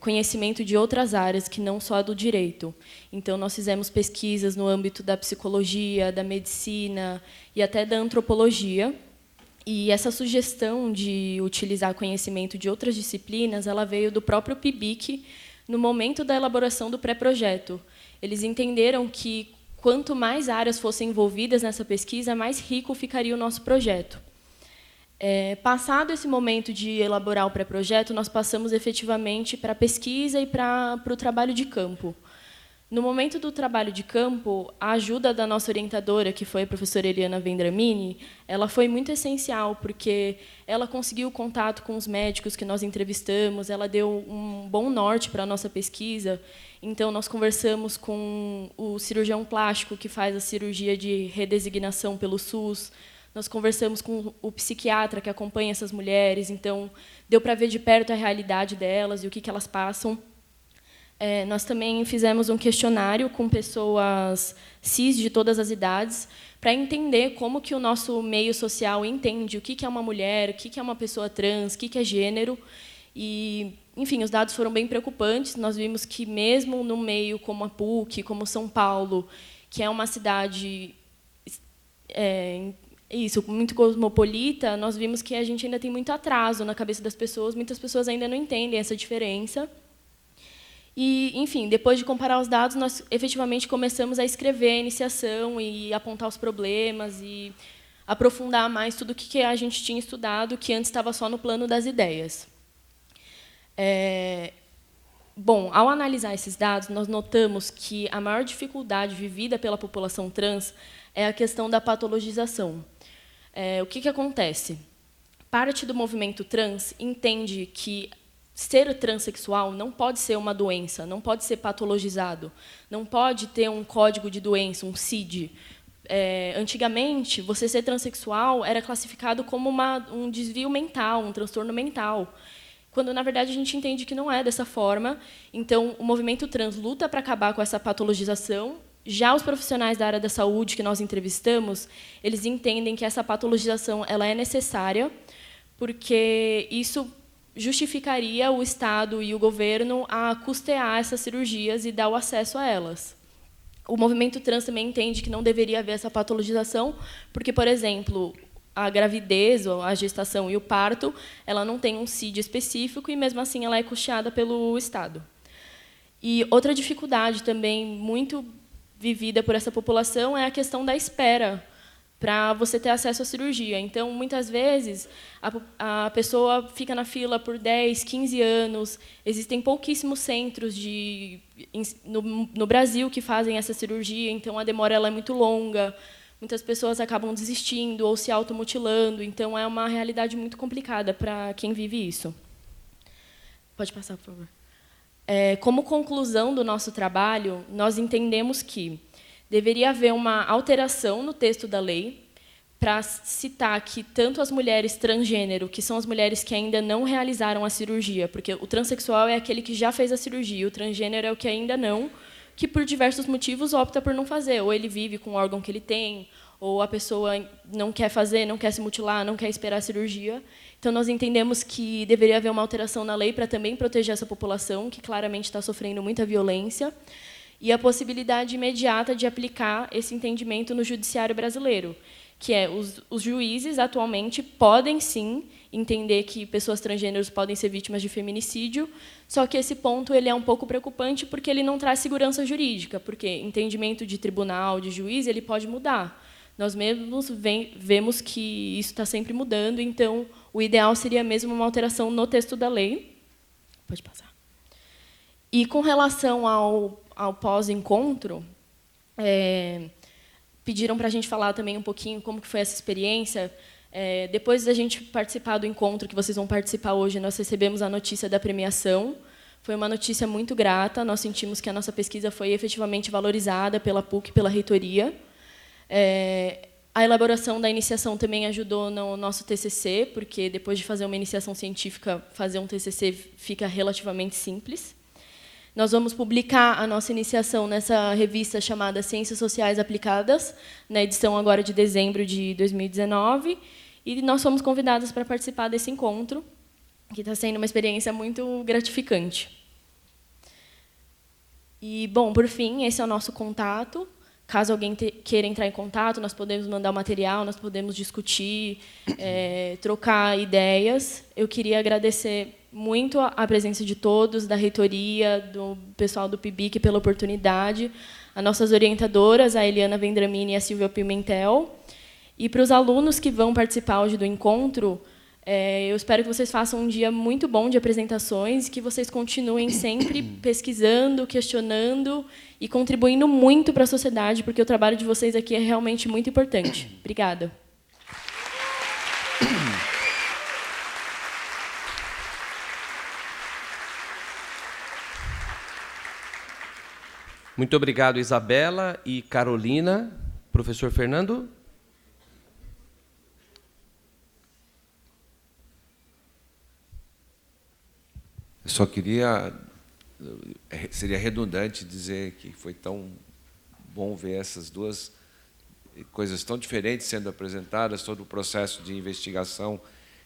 conhecimento de outras áreas que não só a do direito. Então, nós fizemos pesquisas no âmbito da psicologia, da medicina e até da antropologia. E essa sugestão de utilizar conhecimento de outras disciplinas, ela veio do próprio PIBIC no momento da elaboração do pré-projeto. Eles entenderam que quanto mais áreas fossem envolvidas nessa pesquisa, mais rico ficaria o nosso projeto. Passado esse momento de elaborar o pré-projeto, nós passamos efetivamente para a pesquisa e para o trabalho de campo. No momento do trabalho de campo, a ajuda da nossa orientadora, que foi a professora Eliana Vendramini, ela foi muito essencial, porque ela conseguiu contato com os médicos que nós entrevistamos, ela deu um bom norte para a nossa pesquisa. Então, nós conversamos com o cirurgião plástico, que faz a cirurgia de redesignação pelo SUS, nós conversamos com o psiquiatra que acompanha essas mulheres, então, deu para ver de perto a realidade delas e o que elas passam. Nós também fizemos um questionário com pessoas cis de todas as idades para entender como que o nosso meio social entende o que é uma mulher, o que é uma pessoa trans, o que é gênero. E, enfim, os dados foram bem preocupantes. Nós vimos que, mesmo no meio como a PUC, como São Paulo, que é uma cidade muito cosmopolita, nós vimos que a gente ainda tem muito atraso na cabeça das pessoas, muitas pessoas ainda não entendem essa diferença. E, enfim, depois de comparar os dados, nós efetivamente começamos a escrever a iniciação e apontar os problemas e aprofundar mais tudo o que a gente tinha estudado, que antes estava só no plano das ideias. Bom, ao analisar esses dados, nós notamos que a maior dificuldade vivida pela população trans é a questão da patologização. O que acontece? Parte do movimento trans entende que ser transexual não pode ser uma doença, não pode ser patologizado, não pode ter um código de doença, um CID. Antigamente, você ser transexual era classificado como um desvio mental, um transtorno mental, quando, na verdade, a gente entende que não é dessa forma. Então, o movimento trans luta para acabar com essa patologização. Já os profissionais da área da saúde que nós entrevistamos, eles entendem que essa patologização ela é necessária, porque isso justificaria o Estado e o governo a custear essas cirurgias e dar o acesso a elas. O movimento trans também entende que não deveria haver essa patologização, porque, por exemplo, a gravidez, ou a gestação e o parto, ela não tem um CID específico e, mesmo assim, ela é custeada pelo Estado. E outra dificuldade também muito vivida por essa população é a questão da espera para você ter acesso à cirurgia. Então, muitas vezes, a pessoa fica na fila por 10, 15 anos. Existem pouquíssimos centros no Brasil que fazem essa cirurgia, então a demora ela é muito longa. Muitas pessoas acabam desistindo ou se automutilando, então é uma realidade muito complicada para quem vive isso. Pode passar, por favor. Como conclusão do nosso trabalho, nós entendemos que deveria haver uma alteração no texto da lei para citar que tanto as mulheres transgênero, que são as mulheres que ainda não realizaram a cirurgia, porque o transexual é aquele que já fez a cirurgia, o transgênero é o que ainda não, que por diversos motivos opta por não fazer, ou ele vive com o órgão que ele tem, ou a pessoa não quer fazer, não quer se mutilar, não quer esperar a cirurgia. Então, nós entendemos que deveria haver uma alteração na lei para também proteger essa população, que claramente está sofrendo muita violência, e a possibilidade imediata de aplicar esse entendimento no judiciário brasileiro, que é os juízes, atualmente, podem, sim, entender que pessoas transgêneros podem ser vítimas de feminicídio, só que esse ponto ele é um pouco preocupante porque ele não traz segurança jurídica, porque entendimento de tribunal, de juiz, ele pode mudar. Nós mesmos vemos que isso está sempre mudando, então, o ideal seria mesmo uma alteração no texto da lei. Pode passar. E, com relação ao pós-encontro, pediram para a gente falar também um pouquinho como que foi essa experiência. Depois da gente participar do encontro que vocês vão participar hoje, nós recebemos a notícia da premiação. Foi uma notícia muito grata. Nós sentimos que a nossa pesquisa foi efetivamente valorizada pela PUC, pela reitoria. A elaboração da iniciação também ajudou no nosso TCC, porque depois de fazer uma iniciação científica, fazer um TCC fica relativamente simples. Nós vamos publicar a nossa iniciação nessa revista chamada Ciências Sociais Aplicadas, na edição agora de dezembro de 2019, e nós fomos convidadas para participar desse encontro, que está sendo uma experiência muito gratificante. E, bom, por fim, esse é o nosso contato. Caso alguém queira entrar em contato, nós podemos mandar o material, nós podemos discutir, trocar ideias. Eu queria agradecer muito a presença de todos, da reitoria, do pessoal do PIBIC pela oportunidade, as nossas orientadoras, a Eliana Vendramini e a Silvia Pimentel. E para os alunos que vão participar hoje do encontro, eu espero que vocês façam um dia muito bom de apresentações, que vocês continuem sempre pesquisando, questionando e contribuindo muito para a sociedade, porque o trabalho de vocês aqui é realmente muito importante. Obrigada. Muito obrigado, Isabela e Carolina. Professor Fernando? Eu só queria... Seria redundante dizer que foi tão bom ver essas duas coisas tão diferentes sendo apresentadas, todo o processo de investigação,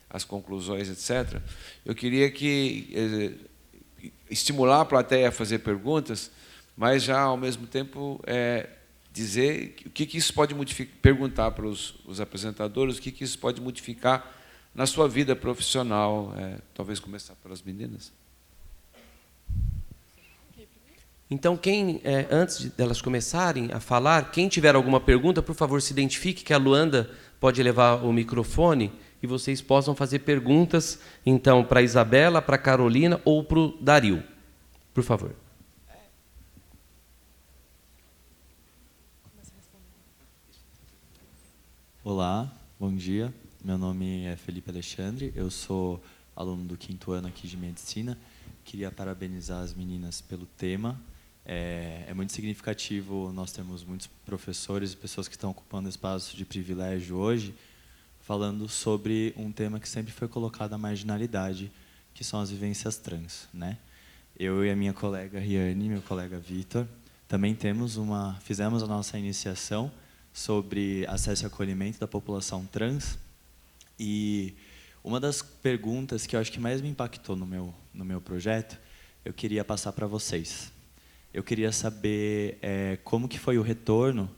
as conclusões, etc. Eu queria estimular a plateia a fazer perguntas, mas já, ao mesmo tempo, dizer o que isso pode modificar, perguntar para os apresentadores o que isso pode modificar na sua vida profissional. Talvez começar pelas meninas. Então, antes delas começarem a falar, quem tiver alguma pergunta, por favor, se identifique, que a Luanda pode levar o microfone e vocês possam fazer perguntas, então, para a Isabela, para a Carolina ou para o Dario. Por favor. Olá, bom dia. Meu nome é Felipe Alexandre, eu sou aluno do 5º ano aqui de Medicina. Queria parabenizar as meninas pelo tema. É muito significativo nós temos muitos professores e pessoas que estão ocupando espaços de privilégio hoje, falando sobre um tema que sempre foi colocado à marginalidade, que são as vivências trans, né? Eu e a minha colega Riane, meu colega Vitor, também fizemos a nossa iniciação sobre acesso e acolhimento da população trans, e uma das perguntas que eu acho que mais me impactou no meu projeto, eu queria passar para vocês. Eu queria saber como que foi o retorno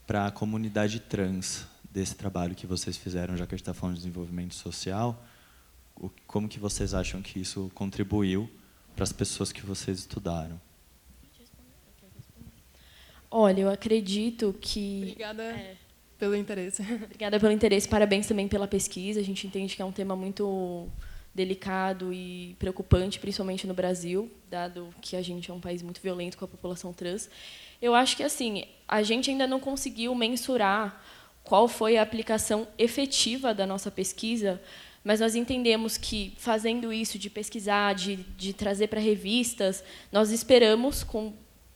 para a comunidade trans desse trabalho que vocês fizeram, já que a gente está falando de desenvolvimento social, como que vocês acham que isso contribuiu para as pessoas que vocês estudaram? Olha, eu acredito que... Obrigada. pelo interesse. Obrigada pelo interesse, parabéns também pela pesquisa. A gente entende que é um tema muito delicado e preocupante, principalmente no Brasil, dado que a gente é um país muito violento com a população trans. Eu acho que assim, a gente ainda não conseguiu mensurar qual foi a aplicação efetiva da nossa pesquisa, mas nós entendemos que, fazendo isso, de pesquisar, de trazer para revistas, nós esperamos, com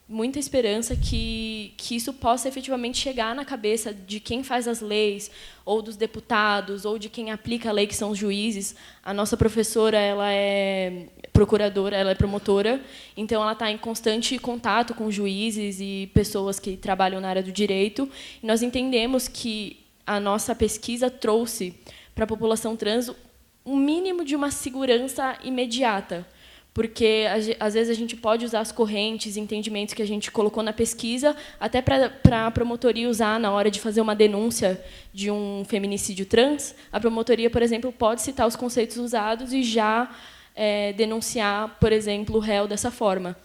muita esperança, que isso possa efetivamente chegar na cabeça de quem faz as leis, ou dos deputados, ou de quem aplica a lei, que são os juízes. A nossa professora, ela é procuradora, ela é promotora, então ela está em constante contato com juízes e pessoas que trabalham na área do direito. E nós entendemos que a nossa pesquisa trouxe para a população trans um mínimo de uma segurança imediata, porque às vezes a gente pode usar as correntes, entendimentos que a gente colocou na pesquisa, até para a promotoria usar na hora de fazer uma denúncia de um feminicídio trans. A promotoria, por exemplo, pode citar os conceitos usados e já denunciar, por exemplo, o réu dessa forma.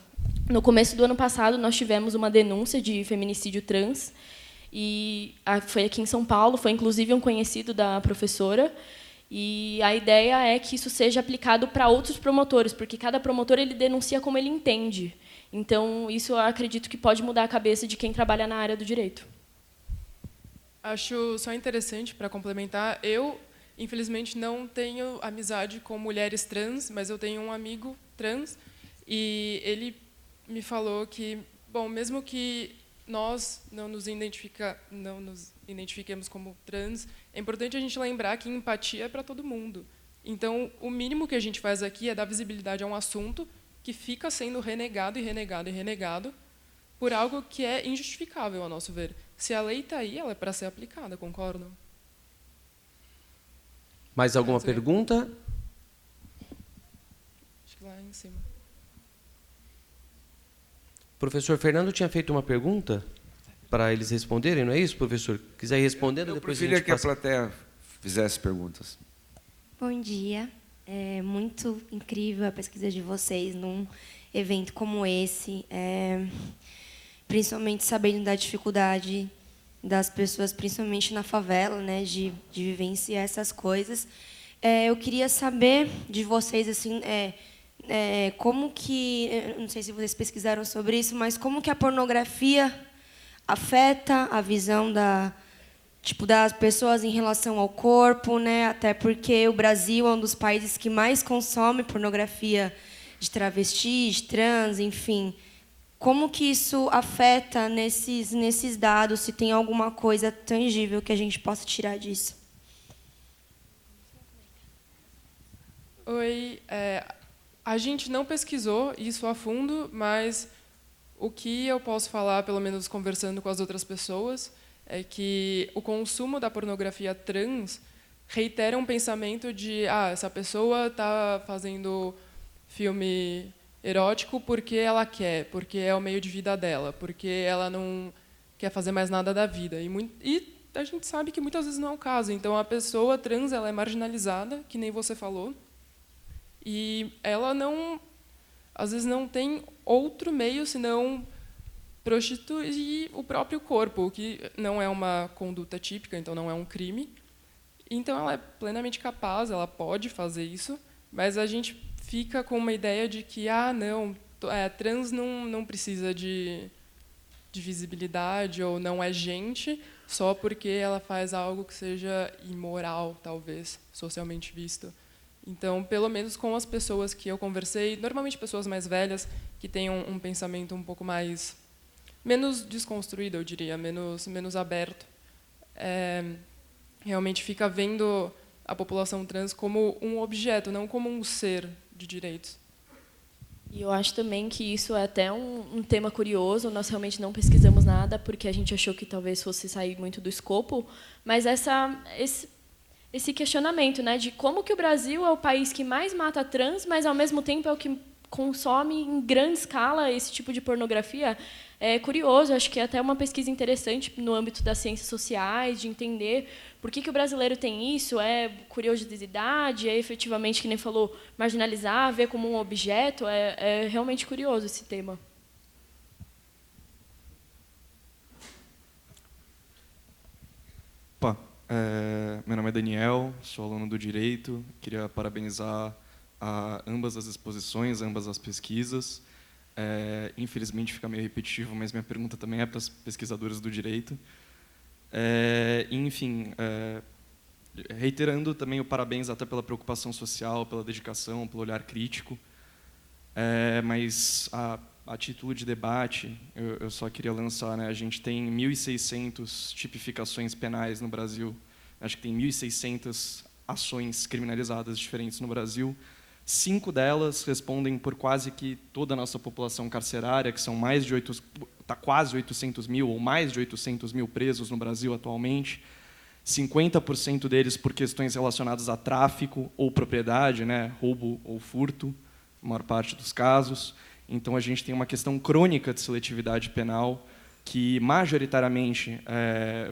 No começo do ano passado, nós tivemos uma denúncia de feminicídio trans, e foi aqui em São Paulo, foi inclusive um conhecido da professora, e a ideia é que isso seja aplicado para outros promotores, porque cada promotor ele denuncia como ele entende. Então, isso eu acredito que pode mudar a cabeça de quem trabalha na área do direito. Acho só interessante, para complementar, eu, infelizmente, não tenho amizade com mulheres trans, mas eu tenho um amigo trans, e ele me falou que, bom, mesmo que nós não nos identifiquemos como trans, é importante a gente lembrar que empatia é para todo mundo. Então, o mínimo que a gente faz aqui é dar visibilidade a um assunto que fica sendo renegado e renegado e renegado por algo que é injustificável, a nosso ver. Se a lei está aí, ela é para ser aplicada, concordam? Mais alguma pergunta? Acho que lá em cima. O professor Fernando tinha feito uma pergunta para eles responderem, não é isso, professor? Quiser ir respondendo, depois a gente preferia que passa. a plateia fizesse perguntas. Bom dia. É muito incrível a pesquisa de vocês num evento como esse, principalmente sabendo da dificuldade das pessoas, principalmente na favela, né, de vivenciar essas coisas. Eu queria saber de vocês, assim, como que, não sei se vocês pesquisaram sobre isso, mas como que a pornografia afeta a visão das pessoas em relação ao corpo, né? Até porque o Brasil é um dos países que mais consome pornografia de travestis, trans, enfim. Como que isso afeta nesses dados, se tem alguma coisa tangível que a gente possa tirar disso? Oi, a gente não pesquisou isso a fundo, mas o que eu posso falar, pelo menos conversando com as outras pessoas, é que o consumo da pornografia trans reitera um pensamento de essa pessoa está fazendo filme erótico porque ela quer, porque é o meio de vida dela, porque ela não quer fazer mais nada da vida. E a gente sabe que muitas vezes não é o caso. Então, a pessoa trans ela é marginalizada, que nem você falou, e ela às vezes não tem outro meio senão prostituir o próprio corpo, o que não é uma conduta típica, então não é um crime. Então ela é plenamente capaz, ela pode fazer isso, mas a gente fica com uma ideia de que trans não precisa de visibilidade ou não é gente só porque ela faz algo que seja imoral, talvez, socialmente visto. Então, pelo menos com as pessoas que eu conversei, normalmente pessoas mais velhas, que têm um pensamento um pouco menos desconstruído, eu diria, menos aberto, realmente fica vendo a população trans como um objeto, não como um ser de direitos. E eu acho também que isso é até um tema curioso. Nós realmente não pesquisamos nada, porque a gente achou que talvez fosse sair muito do escopo, mas esse questionamento, né, de como que o Brasil é o país que mais mata trans, mas, ao mesmo tempo, é o que consome em grande escala esse tipo de pornografia, é curioso. Acho que é até uma pesquisa interessante no âmbito das ciências sociais, de entender por que o brasileiro tem isso. É curiosidade, é efetivamente, que nem falou, marginalizar, ver como um objeto. É realmente curioso esse tema. Opa, meu nome é Daniel, sou aluno do Direito. Queria parabenizar a ambas as exposições, ambas as pesquisas. Infelizmente fica meio repetitivo, mas minha pergunta também é para as pesquisadoras do Direito. Enfim, reiterando também o parabéns até pela preocupação social, pela dedicação, pelo olhar crítico. Mas a título de debate, eu só queria lançar, né, a gente tem 1.600 tipificações penais no Brasil, acho que tem 1.600 ações criminalizadas diferentes no Brasil. 5 delas respondem por quase que toda a nossa população carcerária, que são quase 800 mil ou mais de 800 mil presos no Brasil atualmente. 50% deles por questões relacionadas a tráfico ou propriedade, né, roubo ou furto, a maior parte dos casos. Então, a gente tem uma questão crônica de seletividade penal que, majoritariamente,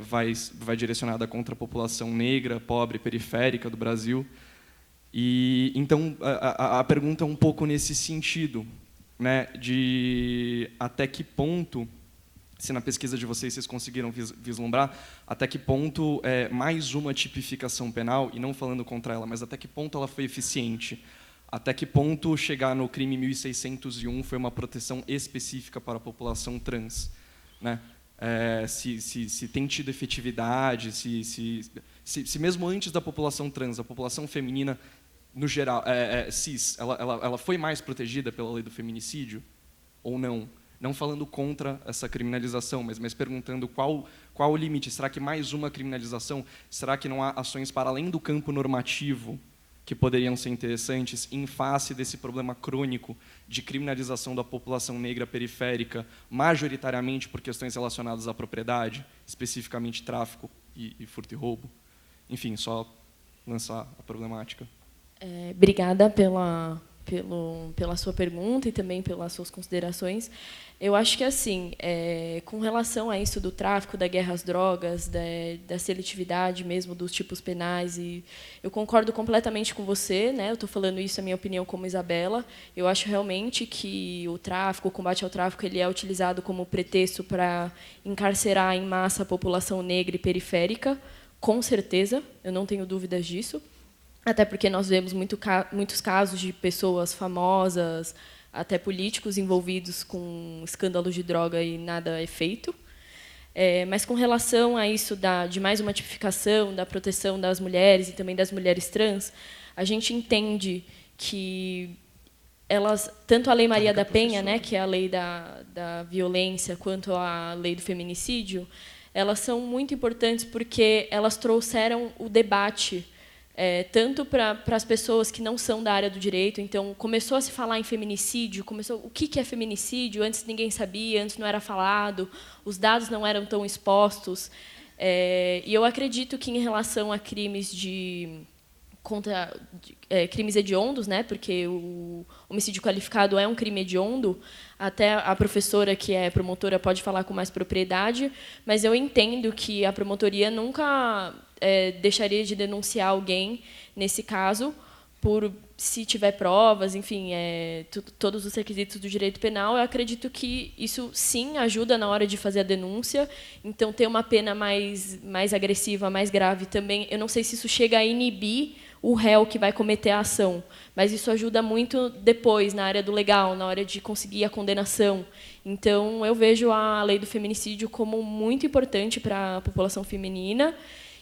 vai direcionada contra a população negra, pobre, periférica do Brasil. E, então, a pergunta é um pouco nesse sentido, né, de até que ponto, se na pesquisa de vocês conseguiram vislumbrar, até que ponto mais uma tipificação penal, e não falando contra ela, mas até que ponto ela foi eficiente. Até que ponto chegar no crime 1601 foi uma proteção específica para a população trans, né? Se tem tido efetividade, se mesmo antes da população trans, a população feminina, no geral, cis, ela foi mais protegida pela lei do feminicídio ou não? Não falando contra essa criminalização, mas perguntando qual o limite. Será que mais uma criminalização? Será que não há ações para além do campo normativo que poderiam ser interessantes em face desse problema crônico de criminalização da população negra periférica, majoritariamente por questões relacionadas à propriedade, especificamente tráfico e furto e roubo? Enfim, só lançar a problemática. Obrigada pela sua pergunta e também pelas suas considerações. Eu acho que, assim, com relação a isso do tráfico, da guerra às drogas, da seletividade mesmo dos tipos penais, e eu concordo completamente com você, né? Eu estou falando isso, a minha opinião, como Isabela. Eu acho realmente que o tráfico, o combate ao tráfico, ele é utilizado como pretexto para encarcerar em massa a população negra e periférica, com certeza, eu não tenho dúvidas disso. Até porque nós vemos muitos casos de pessoas famosas, até políticos envolvidos com escândalos de droga e nada é feito. Mas com relação a isso de mais uma tipificação, da proteção das mulheres e também das mulheres trans, a gente entende que elas, tanto a Lei Maria da Penha, né, que é a lei da violência, quanto a lei do feminicídio, elas são muito importantes porque elas trouxeram o debate tanto para as pessoas que não são da área do direito. Então, começou a se falar em feminicídio, o que é feminicídio? Antes ninguém sabia, antes não era falado, os dados não eram tão expostos. E eu acredito que, em relação a crimes crimes hediondos, né, porque o homicídio qualificado é um crime hediondo, até a professora, que é promotora, pode falar com mais propriedade, mas eu entendo que a promotoria nunca deixaria de denunciar alguém nesse caso, se tiver provas, enfim, todos os requisitos do direito penal. Eu acredito que isso, sim, ajuda na hora de fazer a denúncia. Então, ter uma pena mais agressiva, mais grave também, eu não sei se isso chega a inibir o réu que vai cometer a ação, mas isso ajuda muito depois, na área do legal, na hora de conseguir a condenação. Então, eu vejo a lei do feminicídio como muito importante para a população feminina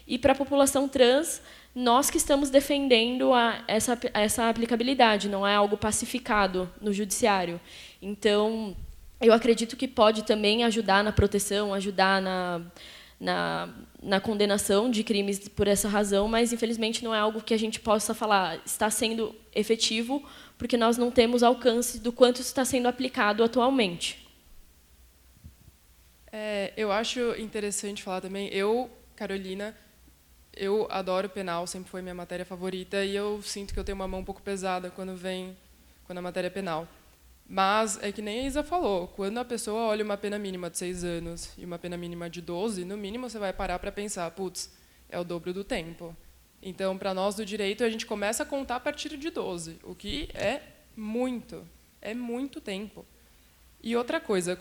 e para a população trans. Nós que estamos defendendo essa aplicabilidade, não é algo pacificado no judiciário. Então, eu acredito que pode também ajudar na proteção, ajudar na condenação de crimes por essa razão, mas, infelizmente, não é algo que a gente possa falar está sendo efetivo, porque nós não temos alcance do quanto isso está sendo aplicado atualmente. Eu acho interessante falar também, Carolina, eu adoro penal, sempre foi minha matéria favorita, e eu sinto que eu tenho uma mão um pouco pesada quando a matéria é penal. Mas é que nem a Isa falou, quando a pessoa olha uma pena mínima de 6 anos e uma pena mínima de 12, no mínimo você vai parar para pensar, putz, é o dobro do tempo. Então, para nós do direito, a gente começa a contar a partir de 12, o que é muito tempo. E outra coisa,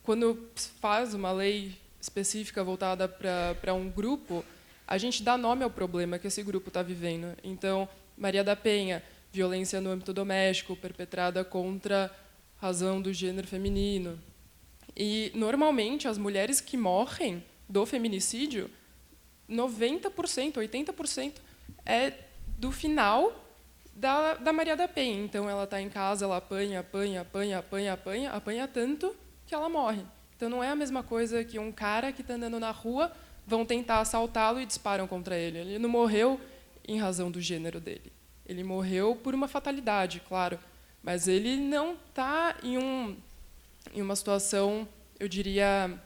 quando faz uma lei específica voltada para um grupo, a gente dá nome ao problema que esse grupo está vivendo. Então, Maria da Penha, violência no âmbito doméstico, perpetrada contra a razão do gênero feminino. E, normalmente, as mulheres que morrem do feminicídio, 90%, 80% é do final da Maria da Penha. Então, ela está em casa, ela apanha tanto que ela morre. Então, não é a mesma coisa que um cara que está andando na rua, vão tentar assaltá-lo e disparam contra ele. Ele não morreu em razão do gênero dele. Ele morreu por uma fatalidade, claro, mas ele não está em uma situação, eu diria,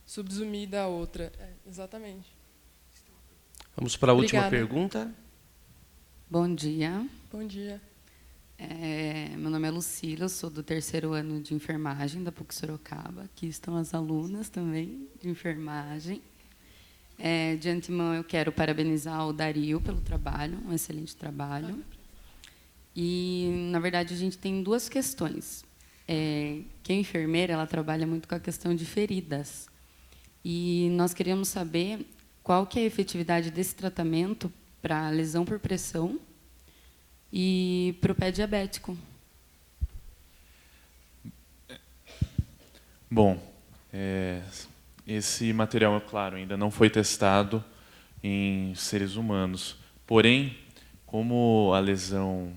subsumida a outra. Exatamente. Vamos para a última Obrigada. pergunta. Bom dia. Bom dia. Meu nome é Lucília, eu sou do 3º ano de enfermagem da PUC Sorocaba. Aqui estão as alunas também de enfermagem. De antemão, eu quero parabenizar o Dario pelo trabalho, um excelente trabalho. E, na verdade, a gente tem 2 questões. Que a enfermeira ela trabalha muito com a questão de feridas. E nós queríamos saber qual que é a efetividade desse tratamento para lesão por pressão e para o pé diabético. Bom, esse material, é claro, ainda não foi testado em seres humanos. Porém, como a lesão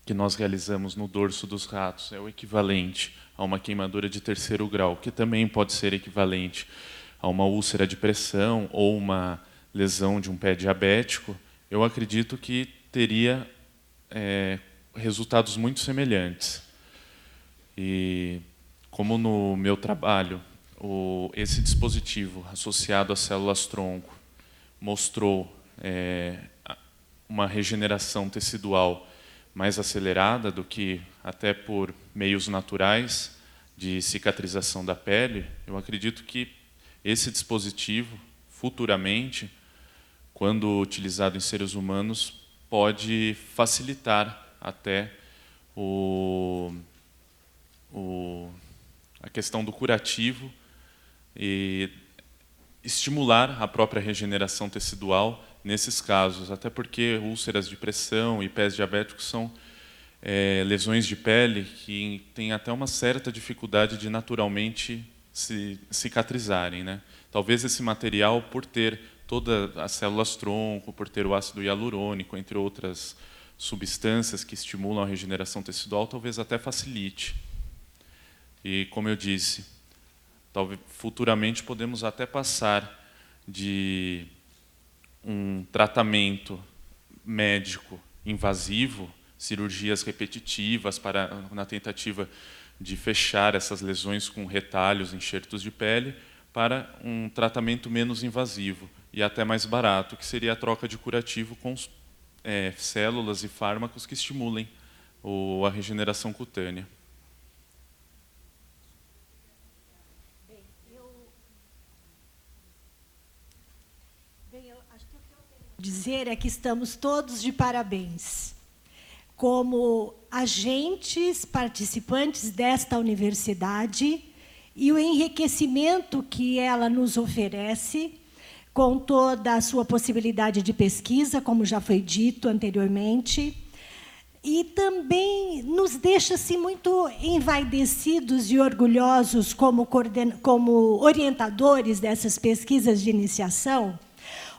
que nós realizamos no dorso dos ratos é o equivalente a uma queimadura de 3º grau, que também pode ser equivalente a uma úlcera de pressão ou uma lesão de um pé diabético, eu acredito que teria resultados muito semelhantes. E como no meu trabalho, esse dispositivo associado às células-tronco mostrou uma regeneração tecidual mais acelerada do que até por meios naturais de cicatrização da pele, eu acredito que esse dispositivo, futuramente, quando utilizado em seres humanos, pode facilitar até a questão do curativo e estimular a própria regeneração tecidual nesses casos, até porque úlceras de pressão e pés diabéticos são lesões de pele que têm até uma certa dificuldade de naturalmente se cicatrizarem, né? Talvez esse material, por ter todas as células-tronco, por ter o ácido hialurônico, entre outras substâncias que estimulam a regeneração tecidual, talvez até facilite. E, como eu disse, talvez futuramente podemos até passar de um tratamento médico invasivo, cirurgias repetitivas na tentativa de fechar essas lesões com retalhos, enxertos de pele, para um tratamento menos invasivo e até mais barato, que seria a troca de curativo com células e fármacos que estimulem a regeneração cutânea. Dizer é que estamos todos de parabéns. Como agentes, participantes desta universidade e o enriquecimento que ela nos oferece, com toda a sua possibilidade de pesquisa, como já foi dito anteriormente, e também nos deixa assim, muito envaidecidos e orgulhosos como orientadores dessas pesquisas de iniciação,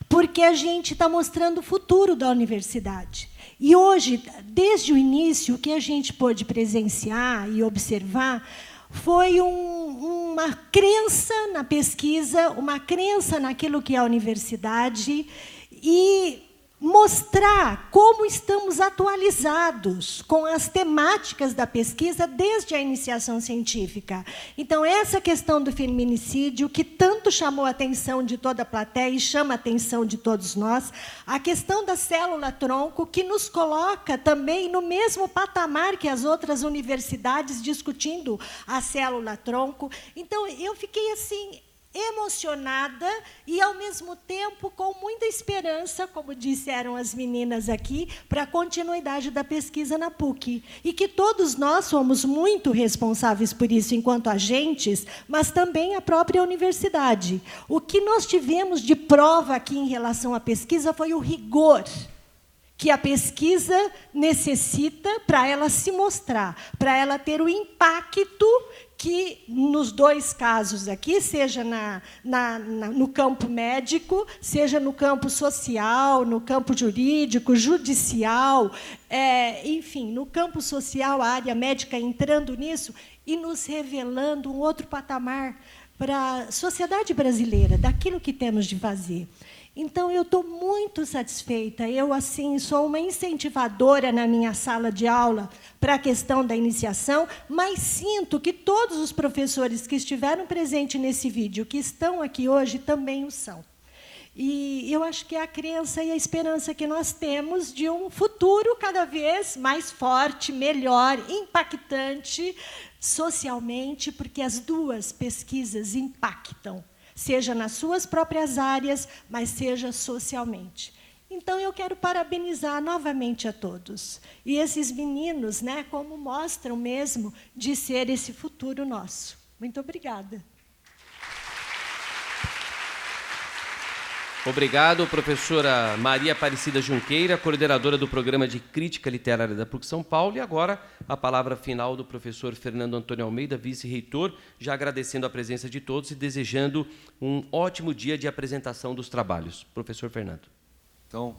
porque a gente está mostrando o futuro da universidade. E hoje, desde o início, o que a gente pôde presenciar e observar foi uma crença na pesquisa, uma crença naquilo que é a universidade e mostrar como estamos atualizados com as temáticas da pesquisa desde a iniciação científica. Então, essa questão do feminicídio, que tanto chamou a atenção de toda a plateia e chama a atenção de todos nós, a questão da célula-tronco, que nos coloca também no mesmo patamar que as outras universidades discutindo a célula-tronco. Então, eu fiquei assim emocionada e, ao mesmo tempo, com muita esperança, como disseram as meninas aqui, para a continuidade da pesquisa na PUC. E que todos nós somos muito responsáveis por isso, enquanto agentes, mas também a própria universidade. O que nós tivemos de prova aqui em relação à pesquisa foi o rigor que a pesquisa necessita para ela se mostrar, para ela ter o impacto que, nos dois casos aqui, seja no campo médico, seja no campo social, no campo jurídico, judicial, enfim, no campo social, a área médica entrando nisso e nos revelando um outro patamar para a sociedade brasileira, daquilo que temos de fazer. Então, eu estou muito satisfeita. Eu, assim, sou uma incentivadora na minha sala de aula para a questão da iniciação, mas sinto que todos os professores que estiveram presentes nesse vídeo, que estão aqui hoje, também o são. E eu acho que é a crença e a esperança que nós temos de um futuro cada vez mais forte, melhor, impactante socialmente, porque as duas pesquisas impactam, seja nas suas próprias áreas, mas seja socialmente. Então, eu quero parabenizar novamente a todos. E esses meninos, né, como mostram mesmo de ser esse futuro nosso. Muito obrigada. Obrigado, professora Maria Aparecida Junqueira, coordenadora do Programa de Crítica Literária da PUC São Paulo. E agora, a palavra final do professor Fernando Antônio Almeida, vice-reitor, já agradecendo a presença de todos e desejando um ótimo dia de apresentação dos trabalhos. Professor Fernando. Então,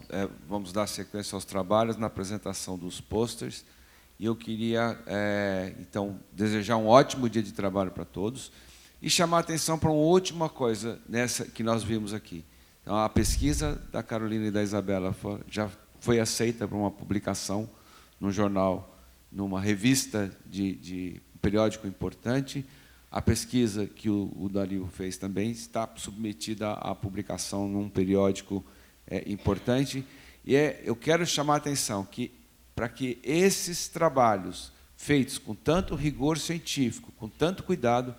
vamos dar sequência aos trabalhos na apresentação dos pôsteres. E eu queria, então, desejar um ótimo dia de trabalho para todos e chamar a atenção para uma última coisa nessa que nós vimos aqui. Então, a pesquisa da Carolina e da Isabela já foi aceita para uma publicação no jornal, numa revista de um periódico importante. A pesquisa que o Dario fez também está submetida à publicação num periódico importante. E eu quero chamar a atenção para que esses trabalhos, feitos com tanto rigor científico, com tanto cuidado,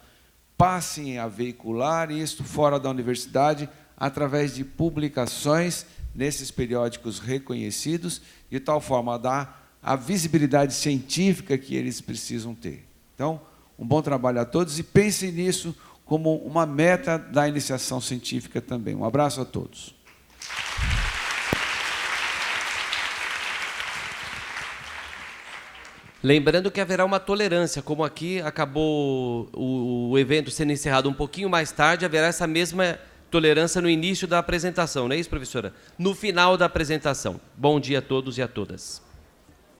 passem a veicular isso fora da universidade, através de publicações nesses periódicos reconhecidos, de tal forma a dar a visibilidade científica que eles precisam ter. Então, um bom trabalho a todos e pensem nisso como uma meta da iniciação científica também. Um abraço a todos. Lembrando que haverá uma tolerância, como aqui acabou o evento sendo encerrado um pouquinho mais tarde, haverá essa mesma tolerância no início da apresentação, não é isso, professora? No final da apresentação. Bom dia a todos e a todas.